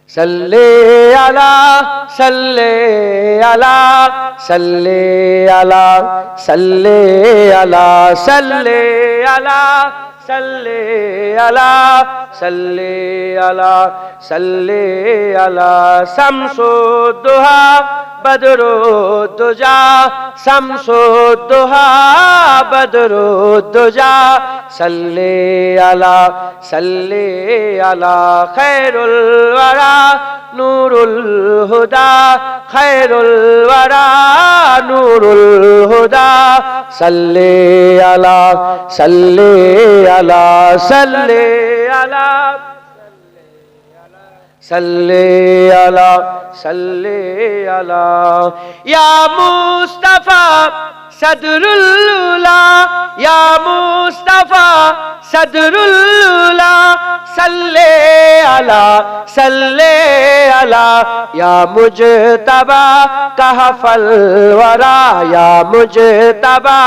صلی علی صلی علی صلی علی صلی علی صلی علی صلی علی صلی علی صلی علی شمس الضحیٰ بدر الدجیٰ شمس الضحیٰ بدر الدجیٰ صلی علی خیر الورى نور الہدی خیر الورى نور الہدی صلی علی صلی علی صلی علی صلی علی صلی علی یا مصطفیٰ صدر العلا یا مصطفیٰ صدر العلا صلی علی یا مجتبی کہف الورى یا مجتبی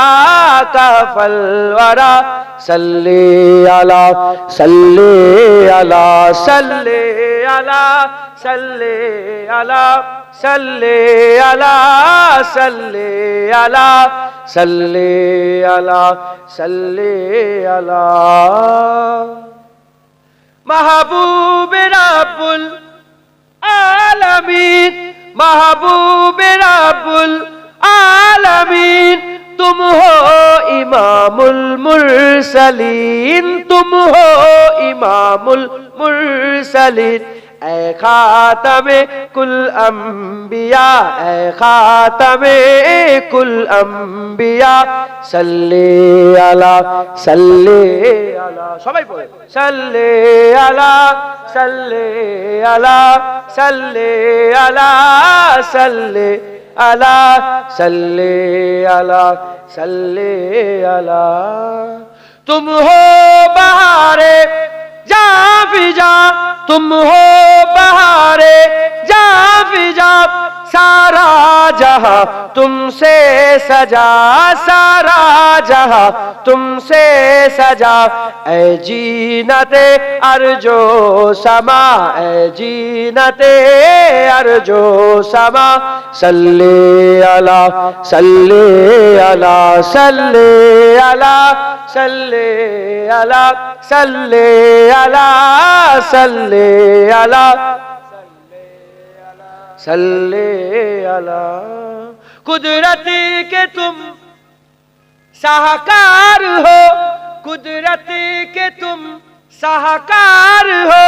کہف الورى صلی علی صلی علی صلی علی صلی علی صلی علی صلی علی صلی علی صلی علی محبوب رب العالمین محبوب رب العالمین تم ہو امام المرسلین تم ہو امام المرسلین اے خاتم کل انبیاء اے خاتم کل انبیاء صلی علی সবাই পড়ে صلی علی صلی علی صلی علی صلی علی صلی علی صلی علی تم ہو بہار جاں فجا تم ہو بہار جاں فجا سارا جہاں تم سے سجا سارا جہاں تم سے سجا اے جینت ارجو سما اے جینت ارجو سما صلی علی صلی علی صلی علی صلی علی صلی علی صلی علی صلی علی قدرت کے تم شاہکار ہو قدرت کے تم شاہکار ہو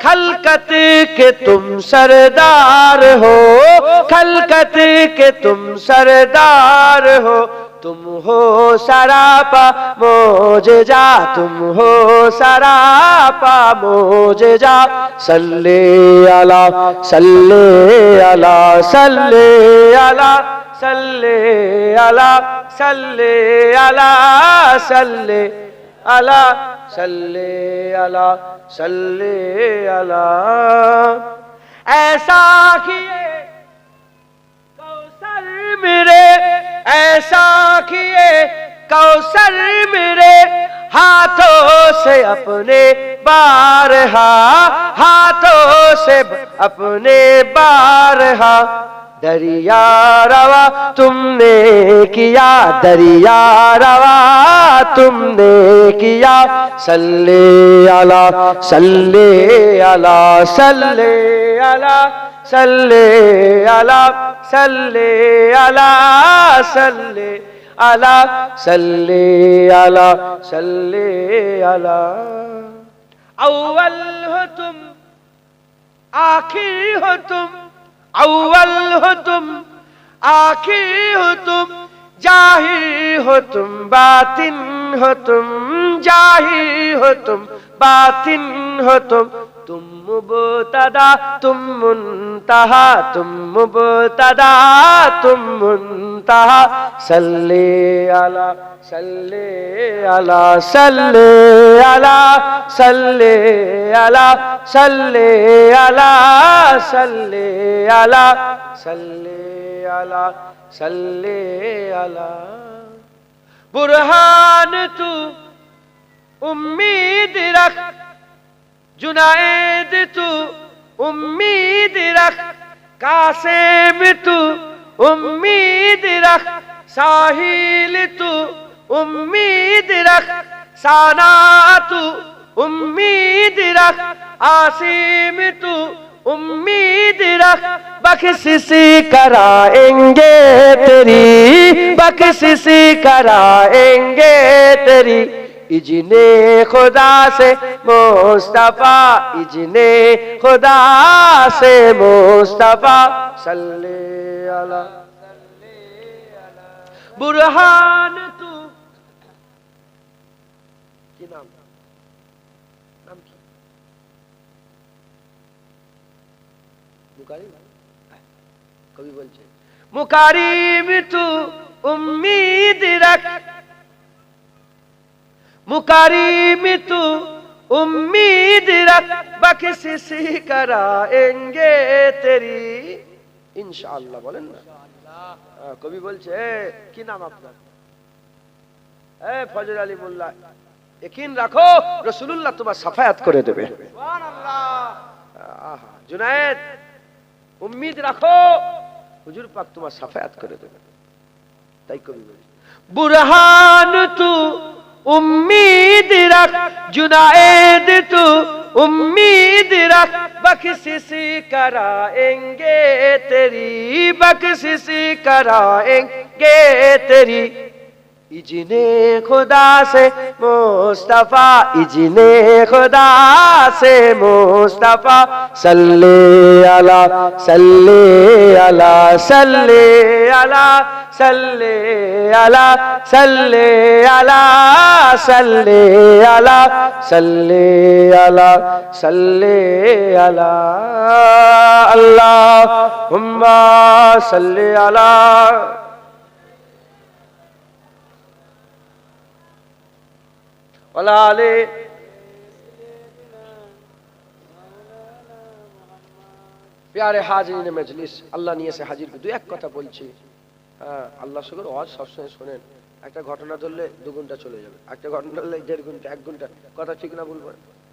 خلقت کے تم سردار ہو خلقت کے تم سردار ہو تم ہو سراپا معجزہ تم ہو سراپا معجزہ صلی علی صلی علی صلی علی صلی علی صلی علی صلی علی صلی علی صلی علی ایسا کیے کوثر میرے ایسا کیے کوثر میرے ہاتھوں سے اپنے بارہا ہاتھوں سے اپنے بارہا دریا روا تم نے کیا دریا روا تم نے کیا صلی علی صلی علی صلی علی صلی علی صلی علی صلی علی صلی علی صلی علی اول ہو تم آخر ہو تم اول ہو تم آخر ہو تم ظاہر ہو تم باطن ہو تم ظاہر ہو تم باطن ہو تم مبتدا تم منتہا تم مبتدا تم منتہا صلی علی صلی علی صلی علی صلی علی صلی علی صلی علی صلی علی صلی علی برہان تو امید رکھ جنید تو उम्मीद रख, कासिम तू उम्मीद रख, साहिल तू उम्मीद रख, साना तू उम्मीद रख, आसिम तू उम्मीद रख, बख्शिश कराएंगे तेरी, बख्शिश कराएंगे तेरी, इजने खुदा से मुस्तफा, इजने खुदा से मुस्तफा, सल्ले अला बुरहान तू, কি নাম, নাম কি? মুকারিম, কবি বলছে মুকারিম তু উম্मीद रख, मुकारिम तू उम्मीद रख, बख्शिश कराएंगे तेरी, इंशाअल्लाह बोलें ना। कवि बोलছে কি নাম আপনার? ফজর আলী মোল্লা, यकीन রাখো রাসূলুল্লাহ তোমার সাফায়াত করে দেবে। সুবহানাল্লাহ। जुनैद उम्मीद রাখো হুজুর পাক তোমার সাফায়াত করে দেবে। তাই কবি বলছে বুরহান তু उम्मीद रख, जुनैद तू उम्मीद रख, बख्शिश कराएंगे तेरी, बख्शिश कराएंगे तेरी, इजने खुदा से मुस्तफा, इजने खुदा से मुस्तफा, सल्ले अला सल्ले अला सल्ले अला सल्ले अला सल्ले अला सल्ले अला सल्ले अला सल्ले अला, अल्लाहुम्मा सल्ले अला वाले। प्यारे हाजिरीन मजलिस, अल्लाह निये से हाजिर दो एक কথা বলছি। আল্লাহ শুকর, ওয়াজ সবসময় শোনেন, একটা ঘটনা ধরলে 2 ঘন্টা চলে যাবে, একটা ঘটনা ধরলে 1.5 ঘন্টা 1 ঘন্টা, কথা ঠিক না বলবো?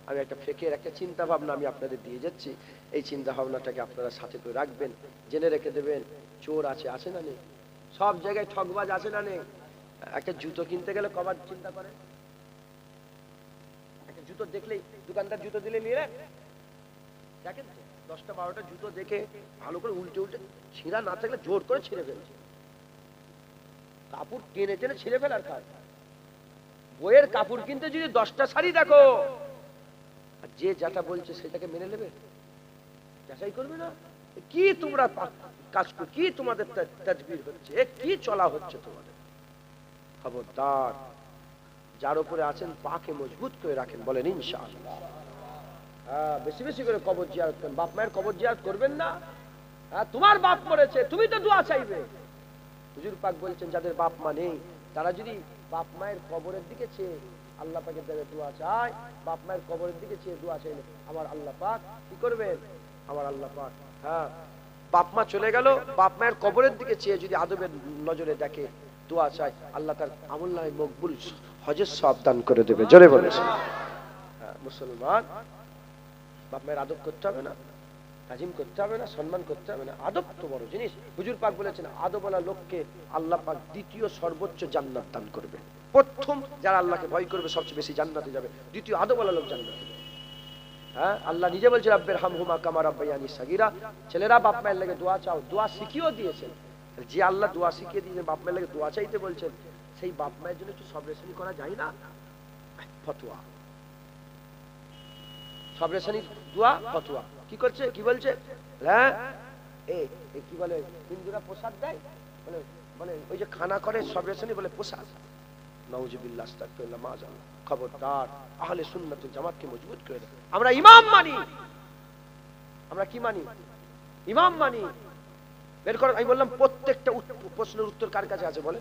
আমি একটা ফেকের একটা চিন্তা ভাবনা আমি আপনাদের দিয়ে যাচ্ছি, এই চিন্তা ভাবনাটাকে আপনারা সাথে করে রাখবেন, জেনে রেখে দেবেন। চোর আছে, আছে না নেই? সব জায়গায় ঠকবাজ আছে না নেই? একটা জুতো কিনতে গেলে কবার চিন্তা করে? একটা জুতো দেখলেই দোকানদার জুতো দিলে নিয়ে দেখেন তো, 10টা 12টা জুতো দেখে ভালো করে উল্টে উল্টে ছিঁড়া না থাকলে জোর করে ছিঁড়ে ফেলছে, কাপড় টেনে টেনে ছিঁড়ে ফেলার কাজ। বইয়ের কাপড় কিনতে যদি 10টা শাড়ি দেখো, আর যে যেটা বলছে সেটাকে মেনে নেবে, যাচাই করবে না? কি তোমরা কাজ করো, কি তোমাদের তাজবির হচ্ছে, কি চলা হচ্ছে তোমাদের? খবরদার, যার উপরে আছেন পাকে মজবুত করে রাখেন, বলেন ইনশাআল্লাহ। বেশি বেশি করে কবর জিয়ারত করেন, বাপ মায়ের কবর জিয়ারত করবেন না? তোমার বাপ মরেছে, তুমি তো দোয়া চাইবে। হুজুর পাক বলছেন যাদের বাপ মা নেই তারা যদি বাপ মায়ের কবরের দিকে চেয়ে আল্লাহ পাকের দেবে দোয়া চায়, বাপ মায়ের কবরের দিকে চেয়ে দোয়া চাইলে আমার আল্লাহ পাক কি করবেন? আমার আল্লাহ পাক, বাপ মা চলে গেল, বাপ মায়ের কবরের দিকে চেয়ে যদি আদবের নজরে দেখে দোয়া চায়, আল্লাহ তার আমলনামায় মকবুল হজের সওয়াব দান করে দেবে। জোরে বলেন। মুসলমান, বাপ মায়ের আদব করতে হবে না, তাজিম করতে হবে না, সম্মান করতে হবে না? আদব তো বড় জিনিস। হুজুর পাক বলেছেন আদবওয়ালা লোককে আল্লাহ পাক দ্বিতীয় সর্বোচ্চ জান্নাত দান করবে। প্রথম যারা আল্লাহকে ভয় করবে সবচেয়ে বেশি জান্নাতে যাবে, দ্বিতীয় আদবওয়ালা লোক জান্নাতে যাবে। আল্লাহ নিজে বলছে রাব্বির হামহুমা কামা রাব্বায়ানি সাগীরা, ছেলেরা বাপ মায়ের লাগে দোয়া চাও, দোয়া শিখিয়েও দিয়েছেন। যে আল্লাহ দোয়া শিখিয়ে দিয়েছেন, বাপ মায়ের লাগে দোয়া চাইতে বলছেন, সেই বাপ মায়ের জন্য একটু সবরেশানি করা যায় না? ফতোয়া, সবরেশানি দোয়া ফতোয়া কি করছে, কি বলছে? কি বলে হিন্দুরা প্রসাদ দেয়, বলে বলে ওই যে খানা করে সবরেশানি বলে প্রসাদ। নাউজুবিল্লাহ, আস্তাগফিরুল্লাহ, মাআযাল্লাহ। খবরদার, আহলে সুন্নাত ওয়াল জামাতকে মজবুত করে দাও। আমরা ইমাম মানি, আমরা কি মানি? ইমাম মানি। বের করো। আমি বললাম প্রত্যেকটা প্রশ্নের উত্তর কার কাছে আছে বলে?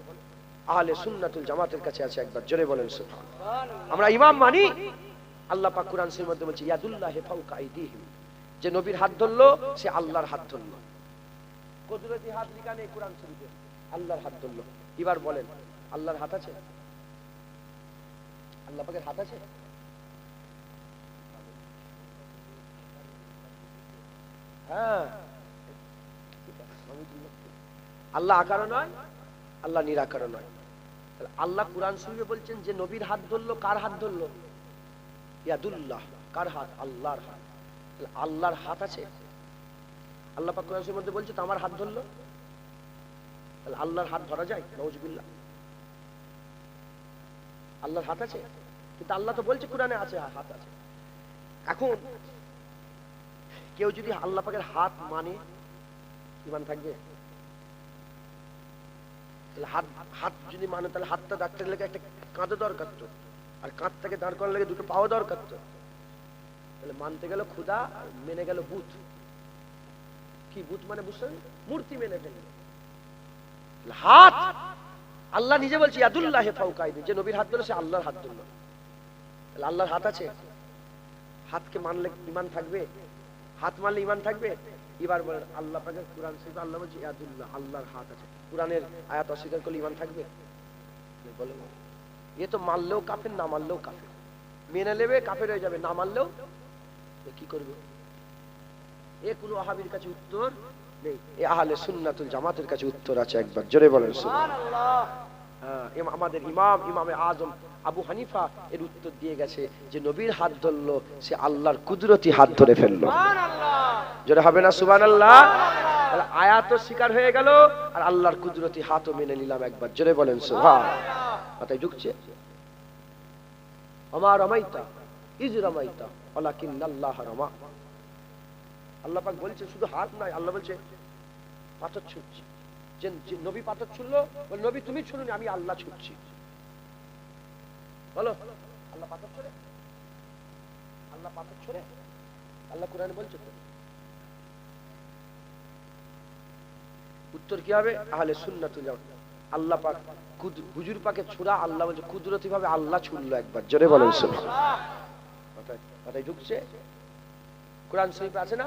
আহলে সুন্নাতুল জামাতের কাছে আছে। একবার জোরে বলেন সুবহানাল্লাহ। আমরা ইমাম মানি। আল্লাহ পাক কুরআন শরীফের মধ্যে বলছে ইয়াদুল্লাহি ফাওকা আইদিহিম, যে নবীর হাত ধরলো সে আল্লাহর হাত ধরলো। কুদরতি হাত লিখা নেই কুরআন শরীফে, আল্লাহর হাত ধরলো। এবার বলেন আল্লাহর হাত আছে? আল্লাহ পাকের হাত আছে? হ্যাঁ, আল্লাহ আকার নয়, আল্লাহ নিরাকার নয়। আল্লাহ কোরআন শরীফে বলছেন যে নবীর হাত ধরলো, কার হাত ধরলো? ইয়াদুল্লাহ, কার হাত? আল্লাহর হাত। আল্লাহর হাত আছে? আল্লাহ পাক কোরআন শরীফের মধ্যে বলছে তো আমার হাত ধরলো। তাহলে আল্লাহর হাত ধরা যায়? নাউজুবিল্লাহ। আল্লাহর হাত আছে? কিন্তু আল্লাহ তো বলছে কোরআনে আছে হাত আছে। এখন কেউ যদি আল্লাহ পাকের হাত মানে ঈমান থাকবে? তাহলে হাত হাত যদি মানে তাহলে হাতটা ডাক্তারের লেগে একটা কাঁধে দরকার তো, আর কাঁধটাকে দাঁড় করার লেগে দুটো পাওয়া দরকার তো। তাহলে মানতে গেল খুদা আর মেনে গেল বুত। কি বুত মানে বুঝছেন? মূর্তি মেনে ফেলল। হাত আল্লাহ নিজে বলছে ইয়াদুল্লাহি ফাওকা আইদি, যে নবীর হাত ধরলো সে আল্লাহর হাত ধরলো। তাহলে আল্লাহর হাত আছে? হাতকে মানলে ঈমান থাকবে? হাত মানলে ঈমান থাকবে? এবার বলেন আল্লাহ পাকের কোরআন শরীফে আল্লাহ বলছে ইয়াদুল্লাহ, আল্লাহর হাত আছে। কোরআনের আয়াত অস্বীকার করলে ঈমান থাকবে? বলেন, এ তো মানলেও কাফের, না মানলেও কাফের। মেনে নেবে কাফের হয়ে যাবে, না মানলেও কি করবে? এ কোন ওয়াহাবীর কাছে উত্তর নেই, এ আহলে সুন্নাতুল জামাতের কাছে উত্তর আছে। একবার জোরে বলেন সুবহানাল্লাহ। আমাদের ইমামে আজম আবু হানিফা এর উত্তর দিয়ে গেছে যে নবীর হাত ধরলো সে আল্লাহর কুদরতি হাত ধরে ফেললো। জোরে হবে না সুবহানাল্লাহ? আয়াত স্বীকার হয়ে গেল আর আল্লাহর কুদরতি হাতও মেনে নিলাম। একবার জোরে বলেন সুবহানাল্লাহ। কথাই ঢুকছে? আমা রামাইতা ইজ রামাইতা ওয়ালাকিন্নাল্লাহ রামা। আল্লাহ পাক বলছে শুধু হাত নয়, আল্লাহ বলছে পাথর ছুঁড়ছি। যে নবী পাথর ছুঁড়লো, নবী তুমি ছুঁড়ুনি, আমি আল্লাহ ছুঁড়ছি। বলো আল্লাহ পাথর ছোড়ে? আল্লাহ পাথর ছোড়ে? আল্লাহ কোরআনে বলছে তো। উত্তর কি হবে? আহলে সুন্নাতুল জামাত। আল্লাহ পাক হুজুর পাকে ছোড়া, আল্লাহ বলছে কুদরতি ভাবে আল্লাহ ছুঁড়লো। একবার জোরে বলেন সুবহানাল্লাহ। কথাই ঢুকছে? কোরআন শরীফে আছে না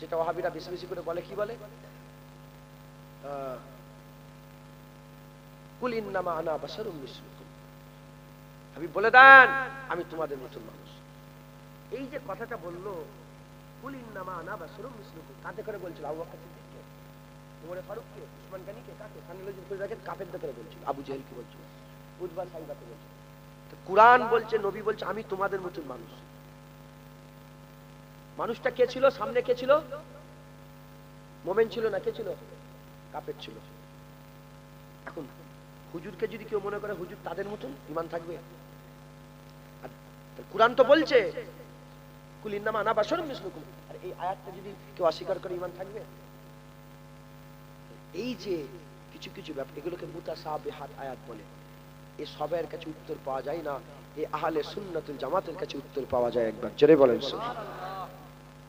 যেটা ওয়াহাবীরা বেশি বেশি করে বলে? কি বলে? কুল ইন্নামা আনা বাশারুম মিসলুকুম, আমি বলে দেন আমি তোমাদের মতন মানুষ। এই যে কথাটা বললো কুল ইন্নামা আনা বাশারুম মিসলুকুম, কাতে করে বলছিল? আবু বকর সিদ্দিককে, ওমর ফারুককে, উসমান গনিকে, কাকে? খানিলজি করে দেখেন কাফেরদের করে বলছিল। আবু জেহেল কি বলছিল? উতবা সাইবাকে বলছিল। তো কুরআন বলছে, নবী বলছে আমি তোমাদের মতন মানুষ। মানুষটা কে ছিল? সামনে কে ছিল? মোমেন ছিল না কে ছিল? কাফের ছিল। এখন হুজুরকে যদি কেউ মনে করে হুজুর তাদের মতন, ঈমান থাকবে? আর কুরআন তো বলছে কুল ইন্নামা আনা বাশারুম মিসলুকুম, আর এই আয়াতটা যদি কেউ অস্বীকার করে ঈমান থাকবে? এই যে কিছু কিছু ব্যাপার, এগুলোকে মুতাশাবিহাত আয়াত বলে। এই সবের কাছে উত্তর পাওয়া যায় না, এই আহলে সুন্নাতুল জামাতের কাছে উত্তর পাওয়া যায়। একবার জোরে বলেন সুবহানাল্লাহ।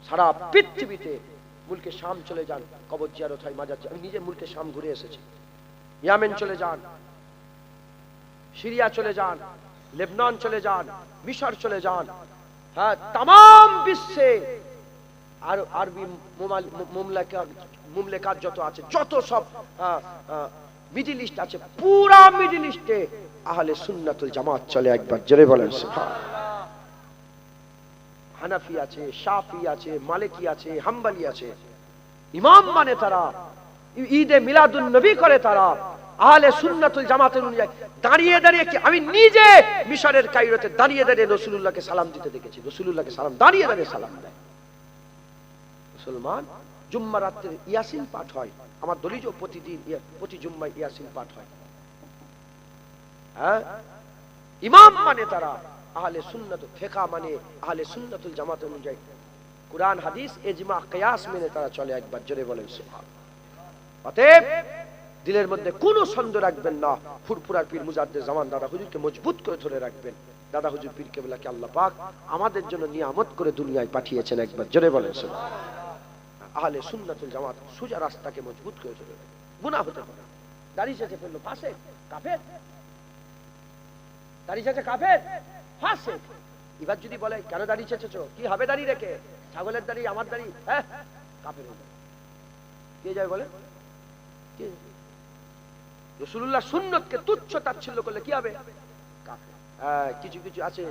সারা পৃথিবীতে মুলকে শাম চলে যান, কবর জিয়ারত হয়, মাজার। আমি নিজে মুলকে শাম ঘুরে এসেছি। ইয়ামেন চলে যান, সিরিয়া চলে যান, লেবনন চলে যান, মিশর চলে যান, হ্যাঁ তাম বিশ্বে আর আরবি মুমলেকাত যত আছে, যত সব মিডল ইস্ট আছে, পুরা মিডল ইস্টে আহলে সুন্নাতুল জামাত চলে। একবার জোরে বলেন সুবহানাল্লাহ। হানাফি আছে, শাফি আছে, মালিকি আছে, হাম্বলি আছে। ইমাম মানে তারা, ঈদে মিলাদুন নবী করে তারা। আহলে সুন্নাতুল জামাতের অনুযায়ী দাঁড়িয়ে দাঁড়িয়ে, কি আমি নিজে মিশরের কায়রোতে দাঁড়িয়ে দাঁড়িয়ে রাসূলুল্লাহকে সালাম দিতে দেখেছি। রাসূলুল্লাহকে সালাম দাঁড়িয়ে দাঁড়িয়ে সালাম দেয় মুসলমান। জুম্মা রাতে ইয়াসিন পাঠ হয়, আমার দলিজ প্রতিদিন প্রতি জুম্মায় ইয়াসিন পাঠ হয়। হ্যাঁ, ইমাম মানে তারা আহলে সুন্নাত, ফিকহ মানে আহলে সুন্নাতুল জামাত অনুযায়ী কুরআন হাদিস ইজমা কিয়াস মেনে তারা চলে। একবার জোরে বলেন সুবহানাল্লাহ। অতএব দিলের মধ্যে কোনো সন্দেহ রাখবেন না, ফুরফুরার পীর মুজাদ্দেদ জামান দাদা হুজুরকে মজবুত করে ধরে রাখবেন। দাদা হুজুর পীর কেবলাকে আল্লাহ পাক আমাদের জন্য নিয়ামত করে দুনিয়ায় পাঠিয়েছেন। একবার জোরে বলেন সুবহানাল্লাহ। আহলে সুন্নাতুল জামাত সোজা রাস্তাকে মজবুত করে ধরে রাখবেন। গুনাহ হতে পারে, দাড়ি চেঁচে ফেললো ফাসিক, কাফের। দাড়ি চেঁচে কাফের, ফাসিক। এবার যদি বলে কেন দাড়ি চেঁচেছো, কি হবে দাড়ি রেখে? ছাগলের দাড়ি, আমার দাড়ি, হ্যাঁ কাফের হয়ে যাবে। কে যায় বলে? কে? রাসূলুল্লাহ সুন্নতকে তুচ্ছ তাচ্ছিল্য করলে কি হবে? কাফের। কিছু কিছু আছে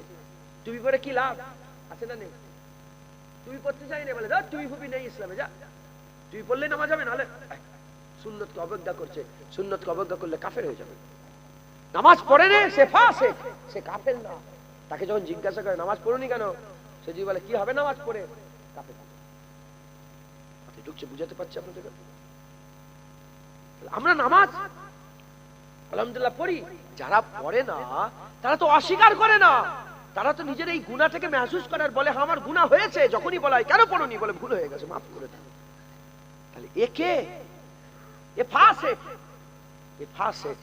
টুপি পরে কি লাভ আছে না নেই? টুপি পড়তে চাই না, বলে ধর টুপি ফুপি নেই ইসলামে, যা টুপি পড়লে নামাজ হবে, নাহলে সুন্নতকে অবজ্ঞা করছে। সুন্নতকে অবজ্ঞা করলে কাফের হয়ে যাবে। নামাজ পড়ে রে, সে ফাসিক, সে কাফের না। তাকে যখন জিজ্ঞাসা করে নামাজ পড়ুনি কেন, সে যদি বলে কি হবে নামাজ পড়ে, কাফের। আপনি ঢুকছে, বুঝাতে পারছি আপনাদের? আমরা নামাজ আলহামদুলিল্লাহ পড়ি, যারা পড়ে না তারা তো অস্বীকার করে না, তারা তো নিজের এই গুনাহটাকে মেহসুস করে আর বলে আমার গুনাহ হয়েছে। যখনই বলা হয় কেন পড়োনি, বলে ভুল হয়ে গেছে, মাফ করে দাও। তাহলে একে এ ফাসিক, এ ফাসিক।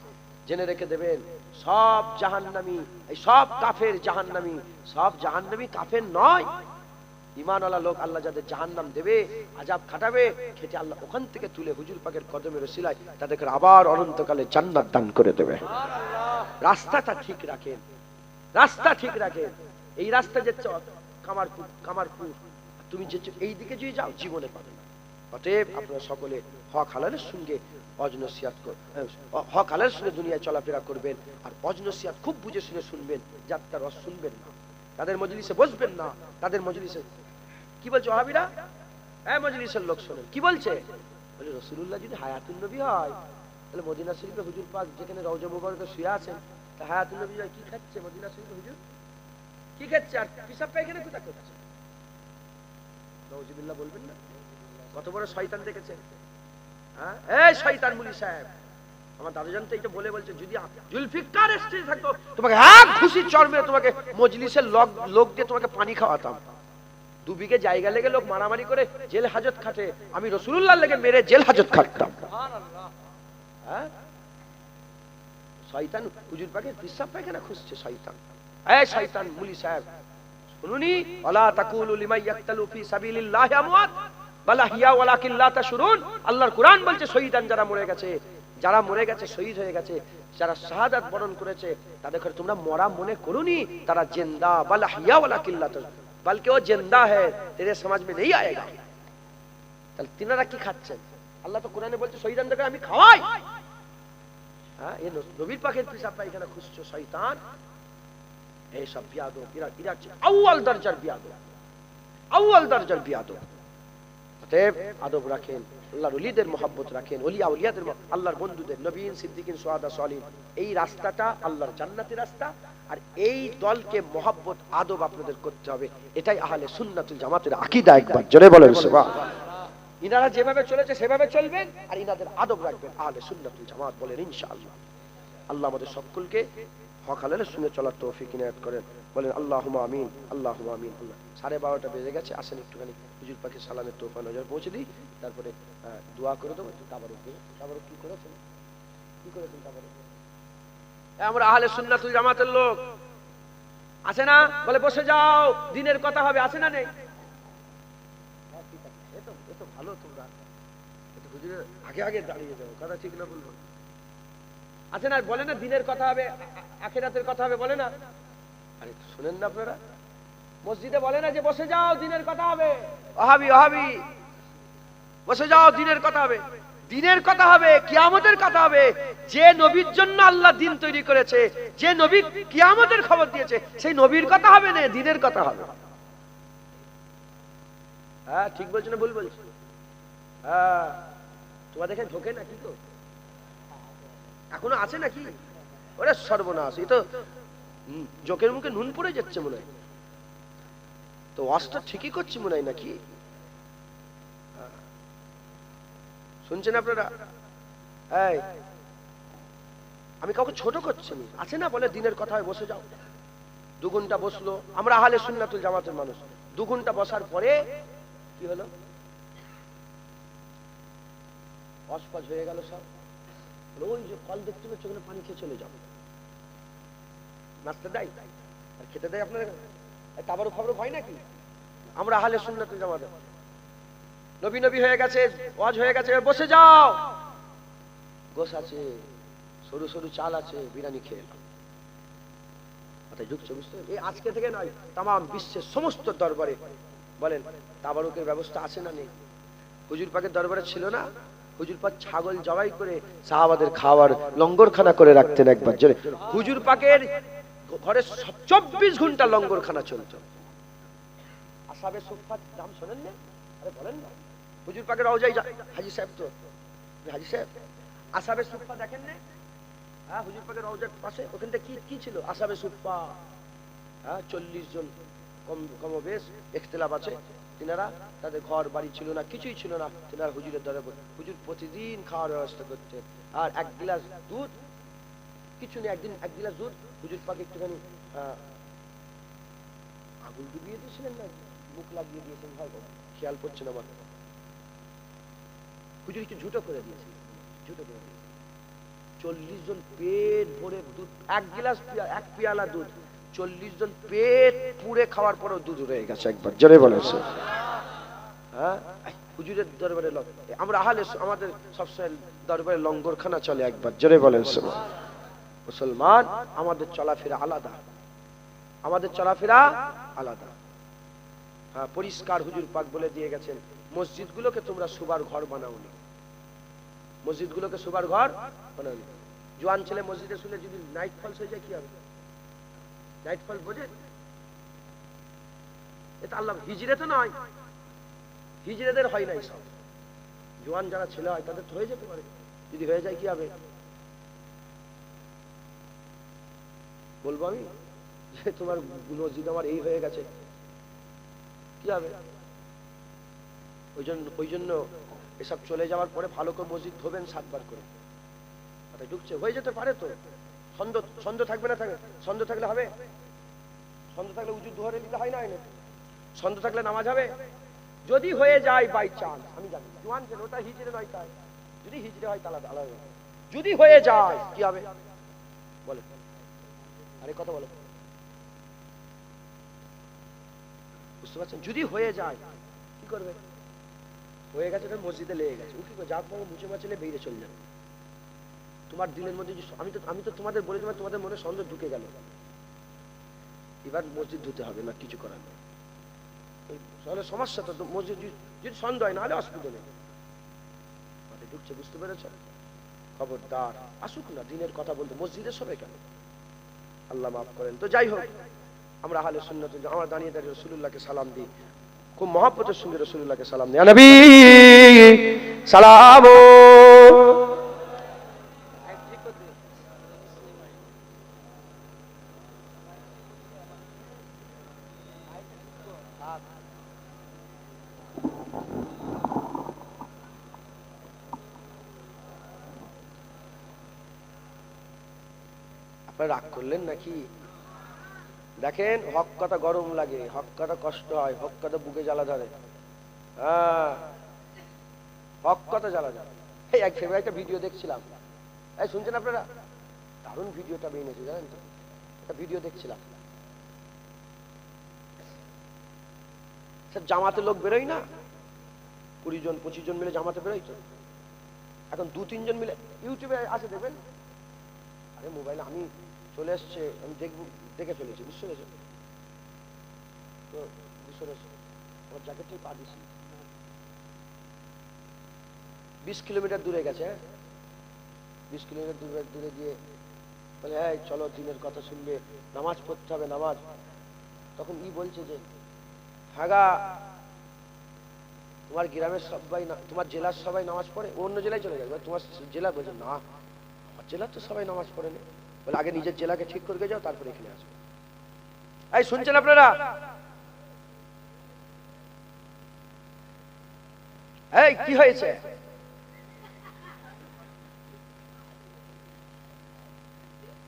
জেনে রেখে দেবেন, সব জাহান্নামী, এই সব কাফের জাহান্নামী, সব জাহান্নামী কাফের নয়। ঈমানওয়ালা লোক আল্লাহ যাদের জাহান্নাম দেবে, আযাব খাটাবে, খেটে আল্লাহ ওখান থেকে তুলে হুজুর পাকের কদমের ওসিলায় তাদেরকে আবার অনন্তকালে জান্নাত দান করে দেবে। রাস্তাটা ঠিক রাখেন, রাস্তা ঠিক রাখেন। এই রাস্তা যাচ্ছে কামারপুর, তুমি যে এই দিকে যদি যাও জীবনে পাবে না। অতএব আপনারা সকলে হক হালালের সঙ্গে হক হালালের সঙ্গে দুনিয়ায় চলাফেরা করবেন, আর অজনসিয়াত খুব বুঝে শুনে শুনবেন, যাত্রার রস শুনবেন না, তাদের মজলিসে বসবেন না। তাদের মজলিসে কি বলছে ওয়াহাবিরা, হ্যাঁ মজলিসের লোক শোনেন কি বলছে, বলে রাসূলুল্লাহ যদি হায়াতুন নবী হয়, তাহলে মদিনা শরীফে হুজুর পাক যেখানে রওজা মুবারকে শুয়ে আছেন, তা হায়াতুন নবী কি খাচ্ছে মদিনা শরীফে হুজুর, কি খাচ্ছে, আর পিশাব পায়খানা কোথা করছে? নাউজুবিল্লাহ বলবেন না? কত বড় শয়তান দেখেছে, হ্যাঁ? এই শয়তান মুলি সাহেব, আমার দাদুজান তো এটা বলে বলছে, যদি জুলফিকার স্ত্রী থাকতো তোমাকে এক ঘুষি চড় মেরে তোমাকে মজলিসের লোক দিয়ে তোমাকে পানি খাওয়াতাম। 2 বিঘে জায়গা লেগে লোক মারামারি করে জেল হাজত খাটে, আমি রাসূলুল্লাহ লেগে মেরে জেল হাজত খাটতাম। সুবহানাল্লাহ। হ্যাঁ, শয়তান হুজুর পাকের পিশাব পায়খানা খুঁজছে শয়তান। এই শয়তান মুলি সাহেব শুনুনি, ওয়ালা তাকুলু লিমান ইয়াকতালু ফি সাবিলিল্লাহি আমওয়াত বাল আহইয়া ওয়ালাকিন লা তাশউরুন। আল্লাহর কোরআন বলছে শহীদান যারা মরে গেছে, যারা মরে গেছে, শহীদ হয়ে গেছে, যারা শাহাদাত বরণ করেছে, তাদের তোমরা মরা মনে করোনি, তারা জিন্দা, বাল আহইয়া ওয়ালাকিন লা তাশউরুন, বলকে ও জিন্দা है, तेरे समझ में नहीं आएगा। তাহলে তিনারা কি খাচ্ছেন? আল্লাহ তো কোরআনে বলছে শহীদানদেরকে আমি খাওয়াই। হ্যাঁ, এই নবীর পাকের পিশাব পায়খানা খুঁজছো শয়তান। এই সব বিয়াদব, ইরা আউয়াল দরজার বিয়াদব, আউয়াল দরজার বিয়াদব। অতএব আদব রাখেন, আল্লাহর ওলিদের মহব্বত রাখেন, ওলিয়া ওলিয়াদের, আল্লাহর বন্ধুদের, নবীন, সিদ্দিকিন, শুহাদা, সালিহিন, এই রাস্তাটা আল্লাহর জান্নাতের রাস্তা। আর এই দলকে মহব্বত আদব আপনাদের করতে হবে, এটাই আহলে সুন্নাতুল জামাতের আকীদা। একবার জোরে বলেন সুবহানাল্লাহ। ইনারা যেভাবে চলেছে সেভাবে চলবেন, আর ইনাদের আদব রাখবেন, আহলে সুন্নাতুল জামাত বলেন ইনশাআল্লাহ। আল্লাহ আমাদের সকলকে হক হালালের সঙ্গে চলার তৌফিক ইনায়াত করেন, বলেন আল্লাহুম্মা আমিন, আল্লাহুম্মা আমিন। আল্লাহ 12:30 বেজে গেছে, আসেন একটুখানি হুজুর পাকের সালামের তোফা নজর পৌঁছে দিই, তারপরে দোয়া করে দেবো। তাবারুক কি করেছেন, কি করেছেন তাবারুক? আমরা আহলে সুন্নাতুল জামাতের লোক, আছে না? বলে বসে যাও, দিনের কথা হবে, আছে না নেই? এত ভালো তোমরা, হুজুরের আগে আগে দাঁড়িয়ে যাও, কথা ঠিক না বলবো? আছে না? বলে না দিনের কথা হবে, আখিরাতের কথা হবে, বলে না? আরে শুনেন না আপনারা, মসজিদে বলে না যে বসে যাও দিনের কথা হবে, ওহাবি ওহাবি বসে যাও দিনের কথা হবে। দিনের কথা হবে, কিয়ামতের কথা হবে। যে নবীর জন্য আল্লাহ দিন তৈরি করেছে, যে নবী কিয়ামতের খবর দিয়েছে, সেই নবীর কথা হবে না, দিনের কথা হবে। হ্যাঁ ঠিক বলছো না ভুল বলছো? হ্যাঁ, তোমার দেখে ঢোকে নাকি? তো এখনো আছে নাকি? ওরে সর্বনাশ, এই তো জোকের মুখে নুন পড়ে যাচ্ছে মনে হয়, তো ওয়াজটা ঠিকই করছি মনে হয় নাকি? শুনছেন আপনারা? এই আমি কাউকে ছোট করছি না, আছে না? বলে দিনের কথা হয়, বসে যাও। 2 ঘন্টা বসলো, আমরা আহলে সুন্নাতুল জামাতের মানুষ, 2 ঘন্টা বসার পরে কি হলো? অসপাজ হয়ে গেল সব। ওই যে কল দেখতে পাচ্ছ, ওখানে পানি খেয়ে চলে যাও। নাস্তা দেয় আর খেতে দেয় আপনাদের? তাবারুক খবর হয় নাকি? আমরা আহলে সুন্নাতুল জামাতের, নবী নবী হয়ে গেছে, ওয়াজ হয়ে গেছে, বসে যাও। গোশ আছে, সরু সরু চাল আছে, বিরিয়ানি খেয়ে এলাম। মাথায় ঢুকছে? বুঝতে? এই আজকে থেকে নয়, তাম বিশ্বের সমস্ত দরবারে বলেন তাবারুকের ব্যবস্থা আছে না নেই? হুজুর পাকের দরবারে ছিল না? হুজুর পাক ছাগল জবাই করে সাহাবাদের খাওয়ার লঙ্গরখানা করে রাখতেন। একবার জোরে, হুজুর পাকের ঘরে 24 ঘন্টা লঙ্গরখানা চলত। আসাবে সুফার নাম শোনেন না? আরে বলেন না, হুজুর পাকের রওজায় হাজী সাহেব তো, হাজী সাহেব আসাবে সুফা দেখেন না? হ্যাঁ, হুজুর পাকের রওজার পাশে ওখানটা কি কি ছিল? আসাবে সুফা। হ্যাঁ, 40 জন কমবেশ, ইখতিলাফ আছে। তিনারা তাদের ঘর বাড়ি ছিল না, কিছুই ছিল না। তিনারা হুজুরের দরবারে, হুজুর প্রতিদিন খাওয়ার ব্যবস্থা করতেন। আর এক গ্লাস দুধ, কিছু নেই, একদিন এক গ্লাস দুধ হুজুর পাক একটুখানি আগুন ডুবিয়ে দিয়েছিলেন না মুখ লাগিয়ে দিয়েছেন, ভাই খেয়াল করছেন আমার। হুজুর একটু ঝুটো করে দিয়েছে, ঝুটো করে দিয়েছে। 40 জন পেট ভরে দুধ, এক গ্লাস এক পেয়ালা দুধ, 40 জন পেট পুড়ে খাওয়ার পরেও দুধ রয়ে গেছে। একবার জোরে বলেন। হ্যাঁ, হুজুরের দরবারে আমরা আহলে আমাদের সবসময় দরবারে লঙ্গরখানা চলে। একবার জোরে বলেন। মুসলমান, আমাদের চলাফেরা আলাদা, আমাদের চলাফেরা আলাদা। হ্যাঁ, পরিষ্কার হুজুর পাক বলে দিয়ে গেছেন, মসজিদগুলোকে তোমরা শুবার ঘর বানাওনি, মসজিদগুলোকে শুবার ঘর বানাওনি। জোয়ান ছেলে মসজিদে শুনে যদি নাইট ফলস হয়ে যায় কি হবে? নাইট ফলস বোঝে? এটা আল্লাহ হিজরে তো নয়, হিজরেদের হয় নাই সব। জোয়ান যারা ছেলে হয় তাদের তো হয়ে যেতে পারে, যদি হয়ে যায় কি হবে? বলবো আমি যে তোমার মসজিদ আমার এই হয়ে গেছে, কি হবে? ওই জন্য এসব চলে যাওয়ার পরে ভালো করে মসজিদ ধোবেন 7 বার করে। ঢুকছে হয়ে যেতে পারে তো, সন্দেহ থাকবে না? থাকবে সন্দেহ থাকলে হবে? সন্দেহ থাকলে উজু ধরে নিতে হয় না? সন্দেহ থাকলে নামাজ হবে? যদি হয়ে যায় বাই চান্স, আমি জানি জোয়ান ছিল ওটা হিজরে নয়, তাই যদি হিজরে হয় তাহলে আলাদা। যদি হয়ে যায় কি হবে বলে? আরে কথা বলো, বুঝতে পারছেন? যদি হয়ে যায় কি করবে? হয়ে গেছে মসজিদে লেগে গেছে, ও কি করে? যা তোমাকে মুছে মাছলে বেরিয়ে চলে যাবে। তোমার দিনের মধ্যে আমি তো তোমাদের বলে দিলাম, তোমাদের মনে সন্দেহ ঢুকে গেল, এবার মসজিদ ধুতে হবে না, কিছু করার নেই। তাহলে সমস্যা তো, মসজিদ যদি সন্দেহ হয়, না হলে অসুবিধা নেই। ঢুকছে, বুঝতে পেরেছ? খবরদার আসুক না দিনের কথা বলতে মসজিদের সবাই কেন? আল্লাহ মাফ করেন। তো যাই হোক, আমরা আহলে সুন্নাত, আমরা দাঁড়িয়ে দাঁড়িয়ে রাসূলুল্লাহকে সালাম দিই, খুব মহব্বতের সঙ্গে রাসূলুল্লাহকে সালাম দিই। নবী সালাম। রাগ করলেন নাকি? দেখেন, হক কথা গরম লাগে, হক কথা কষ্ট হয়, হক কথা বুকে জ্বালা ধরে। হ্যাঁ, হক কথা জ্বালা ধরে। এই এক ফেব্রুয়ারি একটা ভিডিও দেখছিলাম, এই শুনছেন আপনারা? দারুণ ভিডিওটা বেরিয়েছে, জানেন তো? একটা ভিডিও দেখছিলাম, জামাতে লোক বেরোয় না, 20 জন 25 জন মিলে জামাতে বেরোয় তো। এখন 2-3 জন মিলে ইউটিউবে আছে, দেখবেন। আরে মোবাইলে আমি চলে এসছে, আমি দেখবো, দেখে ফেলেছি, বুঝতে পেরেছি তো, বুঝতে পেরেছি। আমার জ্যাকেটটাই পা দিছি, 20 কিলোমিটার দূরে গেছে, 20 কিলোমিটার দূরে গিয়ে বলে, হ্যাঁ চলো দিনের কথা শুনবে, নামাজ পড়তে হবে, নামাজ। তখন বলছে যে, হ্যাঁ গা, তোমার গ্রামের সবাই, তোমার জেলার সবাই নামাজ পড়ে? অন্য জেলায় চলে যাবে, তোমার জেলা। বলছে না, আমার জেলার তো সবাই নামাজ পড়ে না। বলে আগে নিজের জেলাকে ঠিক করে যাও, তারপরে এখানে আসবে। এই শুনছেন আপনারা? এই কি হয়েছে?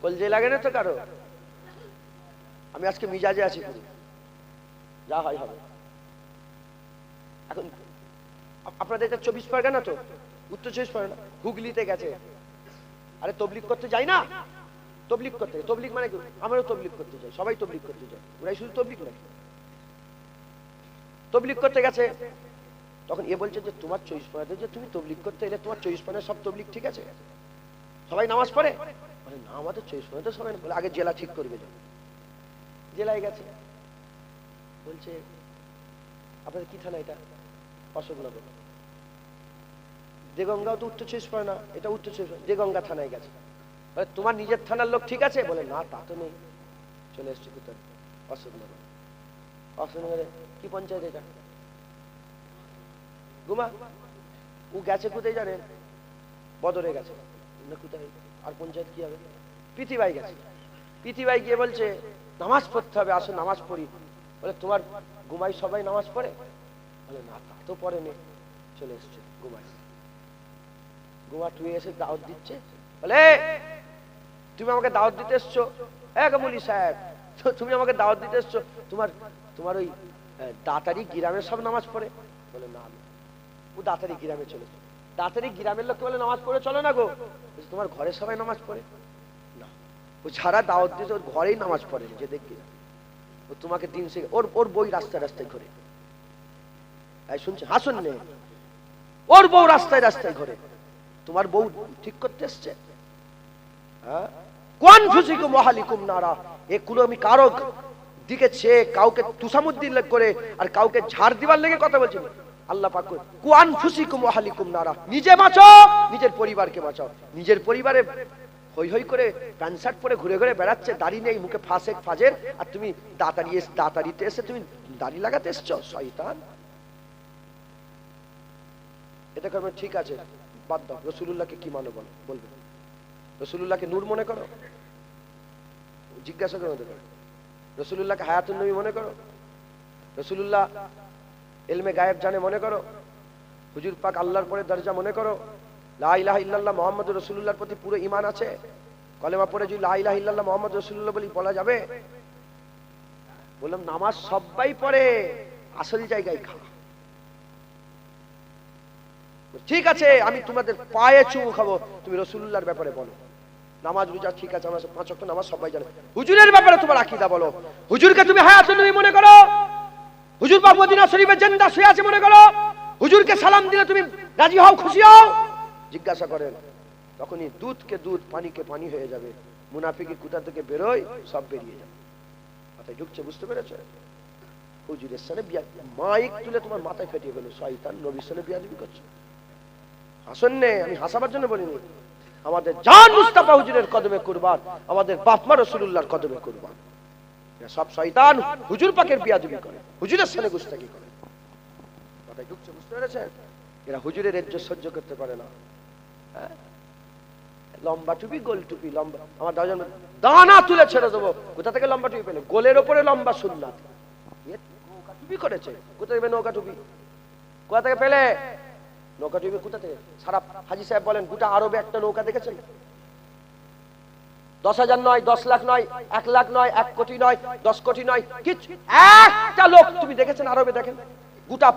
কলজে লাগে না তো কারো? আমি আজকে মিজাজে আছি, পুরো যা হয় হবে। এখন আপনাদের এটা 24 পরগনা তো, উত্তর 24 পরগনা, হুগলিতে গেছে। আরে তবলিগ করতে যাই না, তবলিগ করতে, তবলিগ মানে কি? আমরাও তবলিগ করতে যাই, সবাই তবলিগ করতে যায়, ওরাই শুধু তবলিগ নাকি? তবলিগ করতে গেছে, তখন বলছে যে তোমার 24 পরগনাতে যে তুমি তবলিগ করতে এলে, তোমার 24 পরগনায় সব তবলিগ ঠিক আছে, সবাই নামাজ পড়ে? মানে না, আমাদের 24 পরগনাতে সবাই। বলে আগে জেলা ঠিক করবে যাও। জেলায় গেছে, বলছে আপনাদের কি থানা এটা? অশোকনগর। দেগঙ্গাও তো উত্তর 24 পরগনা, এটা উত্তর 24 পরগনা। দেগঙ্গা থানায় গেছে, তোমার নিজের থানার লোক ঠিক আছে? বলে না, তা তো নেই। চলে এসছে কোথায়? অশোকনগর। কি পঞ্চায়েত এটা? গুমা ও গেছে কোথায় জানেন? বদরে গেছে না কোথায়? আর পঞ্চায়েত কি হবে? পৃথিবাই গেছে। পৃথিবাই গিয়ে বলছে নামাজ পড়তে হবে, আসো নামাজ পড়ি। বলে তোমার ঘুমাই সবাই নামাজ পড়ে? বলে না, তা তো পড়েনি। চলে এসছে ঘুমাই। ঘুমা টুয়ে এসে দাওয়াত দিচ্ছে। বলে তুমি আমাকে দাওয়াত দিতে এসছো? মৌলভী সাহেব তুমি আমাকে দাওয়াত দিতে এসছো, তোমার ওই দাতারি গ্রামের সব নামাজ পড়ে? বলে না, ও দাতারি গ্রামে চলেছে। দাতারি গ্রামের লোককে বলে নামাজ পড়ে চলো না গো। তোমার ঘরে সবাই নামাজ পড়ে? না, ও যারা দাওয়াত দিয়েছে ওর ঘরেই নামাজ পড়ে, যে দেখি ও তোমাকে দিন সে ওর বই রাস্তায় রাস্তায় ঘরে। শুনছে? হাসুন নে, ওর বউ রাস্তায় রাস্তায় ঘরে। তোমার বউ ঠিক করতে এসছে? কোন ফুসিকুম ওয়াহালিকুম নারা। এগুলো আমি কারো দিকে চেয়ে কাউকে তুসামুদ্দিন করে আর কাউকে ঝাড় দিবার লেগে কথা বলছি। আল্লাহ পাক কোন ফুসিকুম ওয়াহালিকুম নারা, নিজে বাঁচাও, নিজের পরিবারকে বাঁচাও। নিজের পরিবারে হই হই করে প্যান্ট শার্ট পরে ঘুরে ঘুরে বেড়াচ্ছে, দাড়ি নেই, মুখে ফাঁসেক ফাজের, আর তুমি দাতারিতে এসে তুমি দাড়ি লাগাতে এসছো? শয়তান। এটা করবে ঠিক আছে, বাদ দাও। রসুলুল্লাহকে কি মানো বলো? বলবে রসুলুল্লাহকে নূর মনে করো? জিজ্ঞাসা করো। রসুলুল্লাহকে হায়াতুন নবী মনে করো? রসুলুল্লাহ ইলমে গায়েব জানে মনে করো? হুজুর পাক আল্লাহর পরে দরজা মনে করো? লা ইলাহা ইল্লাল্লাহ মুহাম্মাদুর রাসূলুল্লাহর প্রতি পুরো ঈমান আছে? কলেমা পড়ে যদি লা ইলাহা ইল্লাল্লাহ মুহাম্মাদুর রাসূলুল্লাহ বলি বলা যাবে? বললাম নামাজ সবাই পড়ে, আসল জায়গায় খা। ঠিক আছে, আমি তোমাদের পায়ে চুমু খাবো, তুমি রাসূলুল্লাহর ব্যাপারে বলো। নামাজ রোজা ঠিক আছে, আমরা 5 ওয়াক্ত নামাজ সবাই জানে। হুজুরের ব্যাপারে তোমার আকীদা বলো। হুজুরকে তুমি হায়াতুন নবী মনে করো? হুজুর পাক মদিনা শরীফে জিন্দা শুয়ে আছে মনে করো? হুজুরকে সালাম দিলে তুমি রাজি হও, খুশি হও? জিজ্ঞাসা করেন। তখনই দুধকে দুধ, পানিকে পানি হয়ে যাবে। মুনাফিকি কোথা থেকে বেরোয়, সব বেরিয়ে যাবে। মাথায় ঢুকছে? বুঝতে পেরেছো? হুজুরের সামনে মাইক তুলে তোমার মাথায় ফেটিয়ে গেল। শয়তান, নবীর সামনে বিয়াদবি করছো। হাসন্নে, আমি হাসাবার জন্য বলিনি। আমাদের জান মুস্তাফা হুজুরের কদমে কুরবান, আমাদের বাপমা রাসূলুল্লাহর কদমে কুরবান। এরা সব শয়তান, হুজুর পাকের বিয়াদবি করে, হুজুরের সামনে গুস্তাখি করে। মাথায় ঢুকছে? বুঝতে পেরেছেন? এরা হুজুরের ইজ্জত সহ্য করতে পারে না। লম্বা টুপি, গোল টুপি, লম্বা, আমার দানা তুলে ছেড়ে দেবো। কোথা থেকে লম্বা টুপি পেলে? গোলের ওপরে লম্বা সুন্নাত। নৌকা টুপি করেছে, কোথা থেকে নৌকা টুপি? কোথা থেকে পেলে নৌকা টুপি? কোথা থেকে? সারা হাজী সাহেব বলেন, গোটা আরবে একটা নৌকা দেখেছেন? 10,000 নয়, 10 লাখ নয়, 1 লাখ নয়, 1 কোটি নয়, 10 কোটি নয়, কিছু একটা লোক তুমি দেখেছেন আরবে? দেখেন, গোটা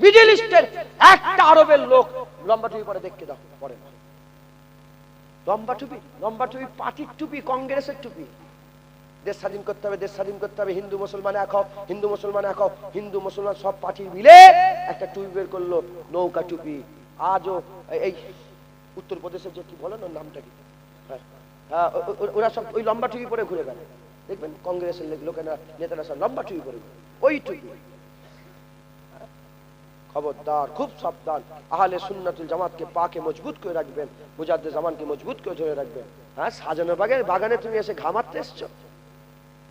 মিডল ইস্টের একটা আরবের লোক লম্বা টুপি পরে দেখতে দাও, পরে না। লম্বা টুপি, লম্বা টুপি পার্টির টুপি, কংগ্রেসের টুপি। দেশ স্বাধীন করতে হবে, দেশ স্বাধীন করতে হবে, হিন্দু মুসলমান এক হও, হিন্দু মুসলমান এক হও। হিন্দু মুসলমান সব পার্টি মিলে একটা টুপি বের করলো, নৌকা টুপি। আজও এই উত্তরপ্রদেশের যে কি বলেন ওর নামটা কি, ওরা সব ওই লম্বা টুপি পরে ঘুরে বেড়ায়। দেখবেন কংগ্রেসের লোকেরা, নেতারা সব লম্বা টুপি পরে ঘুরে, ওই টুপি। খবরদার, খুব সাবধান। আহলে সুন্নাতুল জামাতকে পাকে মজবুত করে রাখবেন, মুজাদ্দিদ জামানকে মজবুত করে ধরে রাখবেন। হ্যাঁ, সাজানো বাগানে তুমি এসে ঘামাতে এসছো?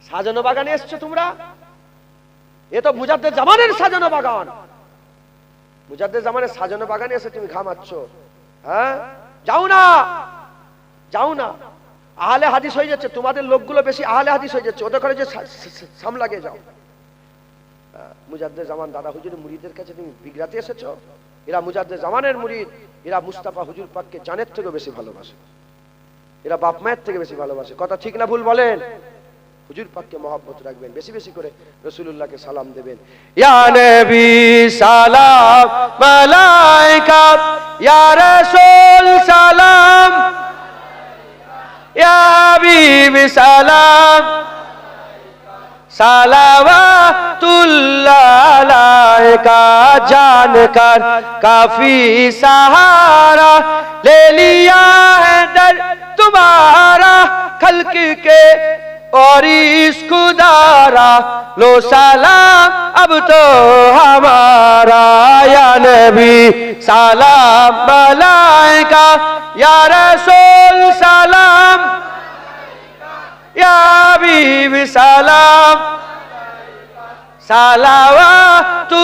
সাজানো বাগানে এসছো তোমরা? এ তো মুজাদ্দিদ জামানের সাজানো বাগান। মুজাদ্দিদ জামানের সাজানো বাগানে এসে তুমি ঘামাচ্ছ? হ্যাঁ, যাও না, যাও না। আহলে হাদিস হয়ে যাচ্ছে, তোমাদের লোকগুলো বেশি আহলে হাদিস হয়ে যাচ্ছে, ওদের করে যে সামলাগে যাও। মুজাদ্দিদ জামান দাদা হুজুরের মুরিদের কাছে তুমি বিগড়াতে এসেছো? এরা মুজাদ্দিদ জামানের মুরিদ, এরা মুস্তাফা হুজুর পাককে জানের থেকে বেশি ভালোবাসে, এরা বাপ মায়ের থেকে বেশি ভালোবাসে। কথা ঠিক না ভুল বলেন? হুজুর পাককে মহব্বত রাখবেন, বেশি বেশি করে রাসূলুল্লাহকে সালাম দেবেন। ইয়া নবী সালাম মালাইকা, ইয়া রাসূল সালাম, ইয়া হাবিব সালাম, সালাওয়াতুল্লাহ আলাইকা, जानकर काफी सहारा ले लिया है दर तुम्हारा, खल्क के और इस खुदारा, लो सलाम अब तो हमारा। या नबी सलाम मलाइका, या रसूल सलाम, या हबीब सलाम, सलावतुल्लाह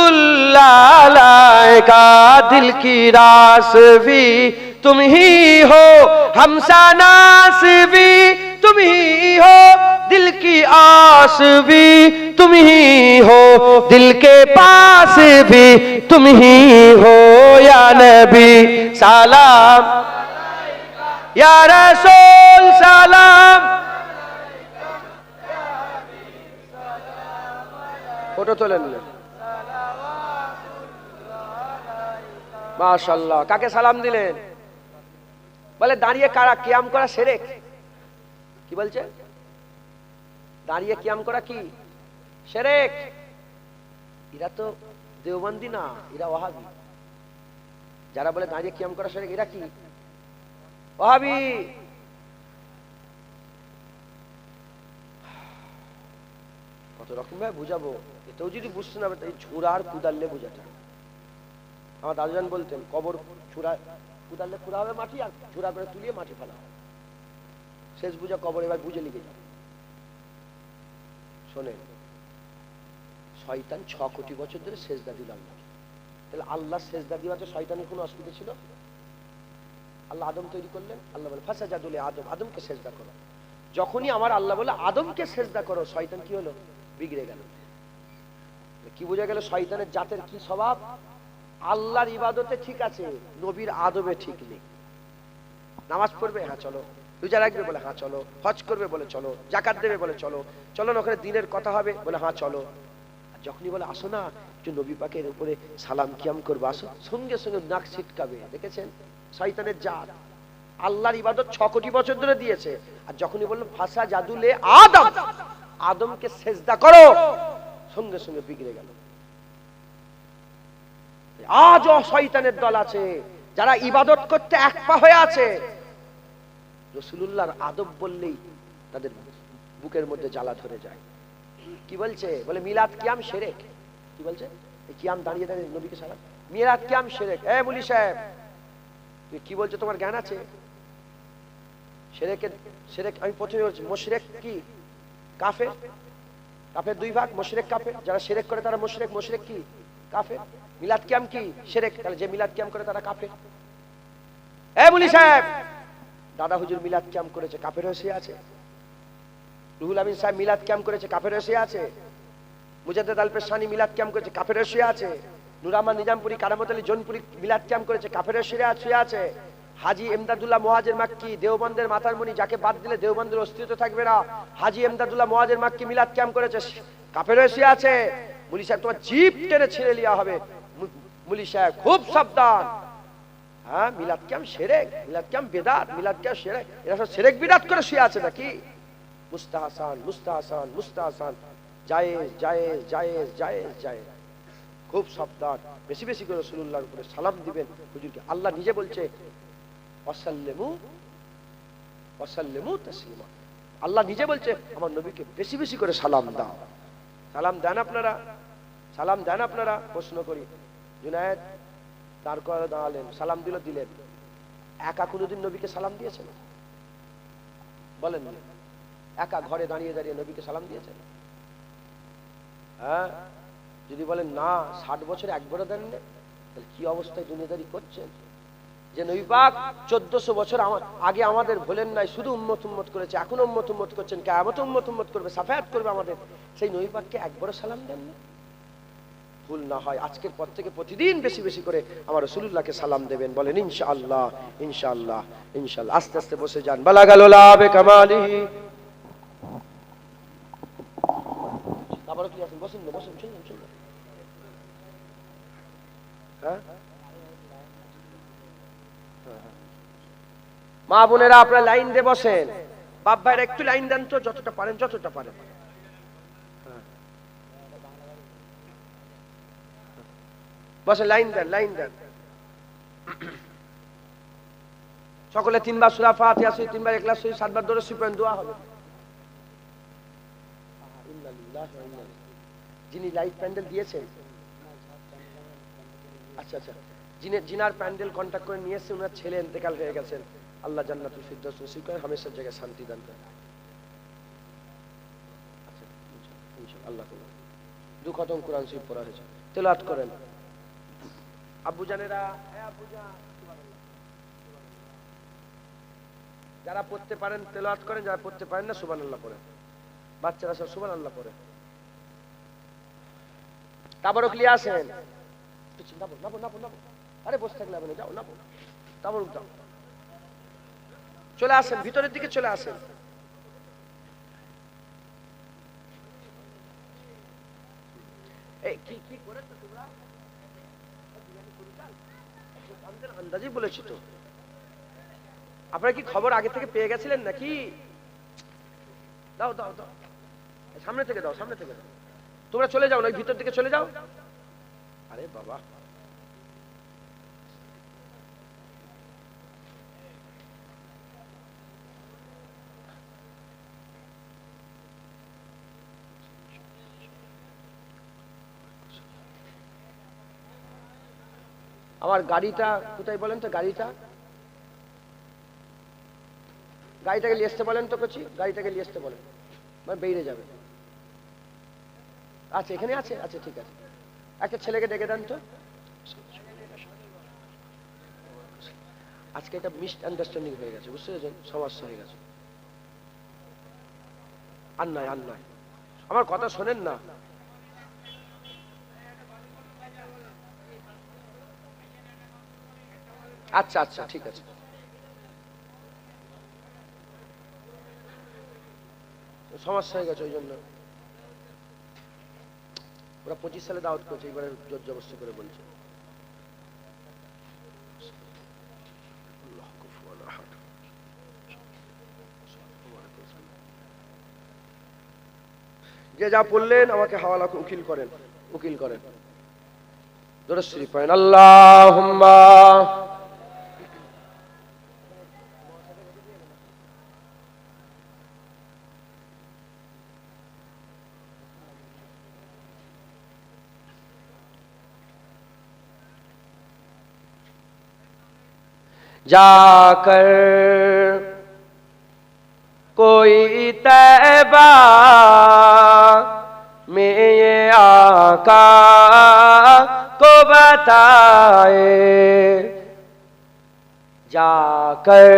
अलैका दिल की रासवी तुम ही हो, हमसानास भी तुम ही हो, दिल की आस भी तुम ही हो, दिल के पास भी तुम ही हो, या नबी सलाम, या रसूल सलाम। फोटो তোলেন মাশাআল্লাহ। কাকে সালাম দিলেন? বলে দাঁড়িয়ে কারা কিয়াম করা শিরক। কি বলছে? দাঁড়িয়ে কিয়াম করা কি শিরক। এরা তো দেওবন্দি না, এরা ওয়াহাবি। যারা বলে দাঁড়িয়ে কিয়াম করা শিরক এরা কি ওয়াহাবি। কত রকম ভাবে বুঝাবো, এটাও যদি বুঝতে না পারে ঝুড়ার কুদাল্লে বুঝাতে। আমার দাদুজান বলতেন কবর ছুড়া কুদাল্লে খুঁড়া হবে মাটি, আর ঝুড়া করে তুলিয়ে মাটি ফেলা হবে। শেষ বুঝা কবর, এবার বুঝে লিখে যাবে। শোনেন, শয়তান 6 কোটি বছর ধরে সেজদা দিল আল্লাহ। তাহলে আল্লাহ সেজদা দিওয়াতে শয়তানের কোনো অসুবিধা ছিল? আল্লাহ আদম তৈরি করলেন, আল্লাহ বলে ফাসাজাদুল আদম, আদমকে সেজদা করো। যখনই আমার আল্লাহ বলে আদমকে সেজদা করো, শয়তান কি হলো? বিগড়ে গেল। কি বোঝা গেল শয়তানের জাতের কি স্বভাব? আল্লাহর ইবাদতে ঠিক আছে, নবীর আদবে ঠিক নেই। নামাজ পড়বে, হ্যাঁ চলো। রোজা রাখবে, বলে হ্যাঁ চলো। হজ করবে, বলে চলো। যাকাত দেবে, বলে চলো। চলো না ওখানে দিনের কথা হবে, বলে হ্যাঁ চলো। আর যখনই বলে আসো না একটু নবী পাকের উপরে সালাম কিয়াম করবো, আসো, সঙ্গে সঙ্গে নাক ছিটকাবে। দেখেছেন শয়তানের জাত। আল্লাহর ইবাদত 6 কোটি বছর ধরে দিয়েছে, আর যখনই বললো ফাসা জাদুলে আদম, আদমকে সেজদা করো, সঙ্গে সঙ্গে বিগড়ে গেল। আজও শয়তানের দল আছে যারা ইবাদত করতে এক পা হয়ে আছে। রাসূলুল্লাহর আদব বললেই তাদের বুকের মধ্যে জ্বালা ধরে যায়। কি বলছে? বলে মিলাদ কিয়াম শিরক। কি বলছে? এই কিয়াম দাঁড়িয়ে দাঁড়িয়ে নবীকে সালাম, মিলাদ কিয়াম শিরক। এ মুলি সাহেব, তুমি কি বলছো? তোমার জ্ঞান আছে? শিরকের শিরক আমি প্রথমে বলছি, মুশরিক কি কাফের। কাফের দুই ভাগ, মুশরিক কাফের। যারা শিরক করে তারা মুশরিক, মুশরিক কি কাফের। মিলাদ কিয়াম কি শিরক, তাহলে যে মিলাদ কিয়াম করে তারা কাফের। এ মুলি সাহেব, দাদা হুজুর মিলাদ কিয়াম করেছে, কাফের হয়ে আছে। রুহুল আমিন সাহেব মিলাদ কিয়াম করেছে, কাফের হয়ে আছে। মুজাদ্দেদ আল পেশানি মিলাদ কিয়াম করেছে, কাফের হয়ে আছে। নুরামান নিজামপুরি, কারামত আলী জোনপুরি মিলাদ কিয়াম করেছে, কাফের হয়ে আছে। হাজি এমদাদুল্লাহ মুহাজির মাক্কি, দেওবন্দের মাথার মণি, যাকে বাদ দিলে দেওবন্দের অস্তিত্ব থাকবে না, হাজি এমদাদুল্লাহ মুহাজির মাক্কি মিলাদ কিয়াম করেছে, কাফের হয়ে আছে। মুলি সাহেব তোমার জিভ টেনে ছিঁড়ে লিয়া হবে। মুলি সাহেব খুব সাবধান। হ্যাঁ, মিলাদ কিয়াম শিরক, মিলাদ কিয়াম বিদআত, মিলাদ কিয়াম শিরক। এরা সব শিরক বিদআত করে শুয়ে আছে নাকি? মুস্তাহসান, মুস্তাহসান, মুস্তাহসান, জায়েজ, জায়েজ, জায়েজ, জায়েজ, জায়েজ। খুব সাবধান। বেশি বেশি করে রাসূলুল্লাহর উপরে সালাম দিবেন হুজুরকে। আল্লাহ নিজে বলছে ওয়াসাল্লিমু ওয়াসাল্লিমু তাসলিমা। আল্লাহ নিজে বলছে আমার নবীকে বেশি বেশি করে সালাম দাও। সালাম দেন আপনারা? সালাম দেন আপনারা? প্রশ্ন করি। জুনায়েদ দাঁড় করে দাঁড়ালেন, সালাম দিল, দিলেন। একা কোনোদিন নবীকে সালাম দিয়েছেন? বলেন, একা ঘরে দাঁড়িয়ে দাঁড়িয়ে নবীকে সালাম দিয়েছেন? হ্যাঁ, যদি বলেন না 60 বছরে একবারও দেন না, তাহলে কি অবস্থায় দুনিয়াদারি করছেন? যে নবী পাক 1400 বছর আগে আমাদের ভোলেন নাই, শুধু উম্মত উম্মত করেছে, এখনো উম্মত উম্মত করছেন, কিয়ামতে উম্মত উম্মত করবে, সাফায়াত করবে আমাদের। সেই নবী পাককে একবারও সালাম দেন না? ভুল না হয় আজকের পর থেকে প্রতিদিন বেশি বেশি করে আমার রাসূলুল্লাহকে সালাম দেবেন। বলেন ইনশাআল্লাহ, ইনশাআল্লাহ, ইনশাআল্লাহ। আস্তে আস্তে বসে যান। বালাগাল লাবে কামালিহি। আবারও কি আছেন? বসুন না, বসুন, শুনুন, শুনুন। হ্যাঁ, মা বোনেরা আপনারা লাইন দিয়ে বসেন। বাপ ভাইরা একটু লাইন দেন তো, যতটা পারেন, যতটা পারেন। বসে লাইন দেন, লাইন দেন। সকলে 3 বার সূরা ফাতিহা, 3 বার ইখলাস, 7 বার দরুদ শরীফ দোয়া হবে। যিনি লাইট প্যান্ডেল দিয়েছেন, আচ্ছা আচ্ছা, জিনার প্যান্ডেল কন্ট্যাক্ট করে নিয়ে এসে ওনার ছেলে ইন্তেকাল হয়ে গেছেন। আল্লাহ জান্নাতুল ফিরদাউস নসিব করেন, হামেশার জায়গায় শান্তি দান করেন। আচ্ছা, ইনশাআল্লাহ। 2 খতম কোরআন শরীফ পড়া হয়েছে, তেলাওয়াত করেন। আব্বু জানেরা, যারা পড়তে পারেন তেলাওয়াত করেন, যারা পড়তে পারেন না সুবহানাল্লাহ পড়েন। বাচ্চারা সব সুবহানাল্লাহ পড়ে। তাবারক লিয়ে আসেন, আরে বসে থাকলে হবে না, যাও নাবো, তাবারক দাও, চলে আসেন ভিতরের দিকে, চলে আসেন। কি করেছো তোমরা? আন্দাজই বলেছি তো। আপনারা কি খবর আগে থেকে পেয়ে গেছিলেন নাকি? দাও দাও দাও, সামনে থেকে দাও, সামনে থেকে দাও। তোমরা চলে যাও না, ভিতর দিকে চলে যাও। আরে বাবা, আমার গাড়িটা কোথায় বলেন তো? গাড়িটাকে নিয়ে আসতে বলেন তো, কচি গাড়িটাকে নিয়ে আসতে বলেন, মানে বেরিয়ে যাবে। আচ্ছা এখানে আছে, আচ্ছা ঠিক আছে, একটা ছেলেকে ডেকে দেন তো। আজকে একটা মিসআন্ডারস্ট্যান্ডিং হয়ে গেছে, বুঝতে পেরেছেন? সমস্যা হয়ে গেছে। আর নয়, আমার কথা শোনেন না। আচ্ছা আচ্ছা ঠিক আছে। সমস্যা হয়ে গেছে, ওই জন্য ওরা 25 সালে দাওয়াত করেছে, এবারে জোর জবরদস্তি করে বলছে। যে যা পড়লেন আমাকে হাওয়ালা উকিল করেন। দরুদ শরীফ পড়েন। আল্লাহুম্মা जाकर कोई तैबा में ये आका को बताए, जाकर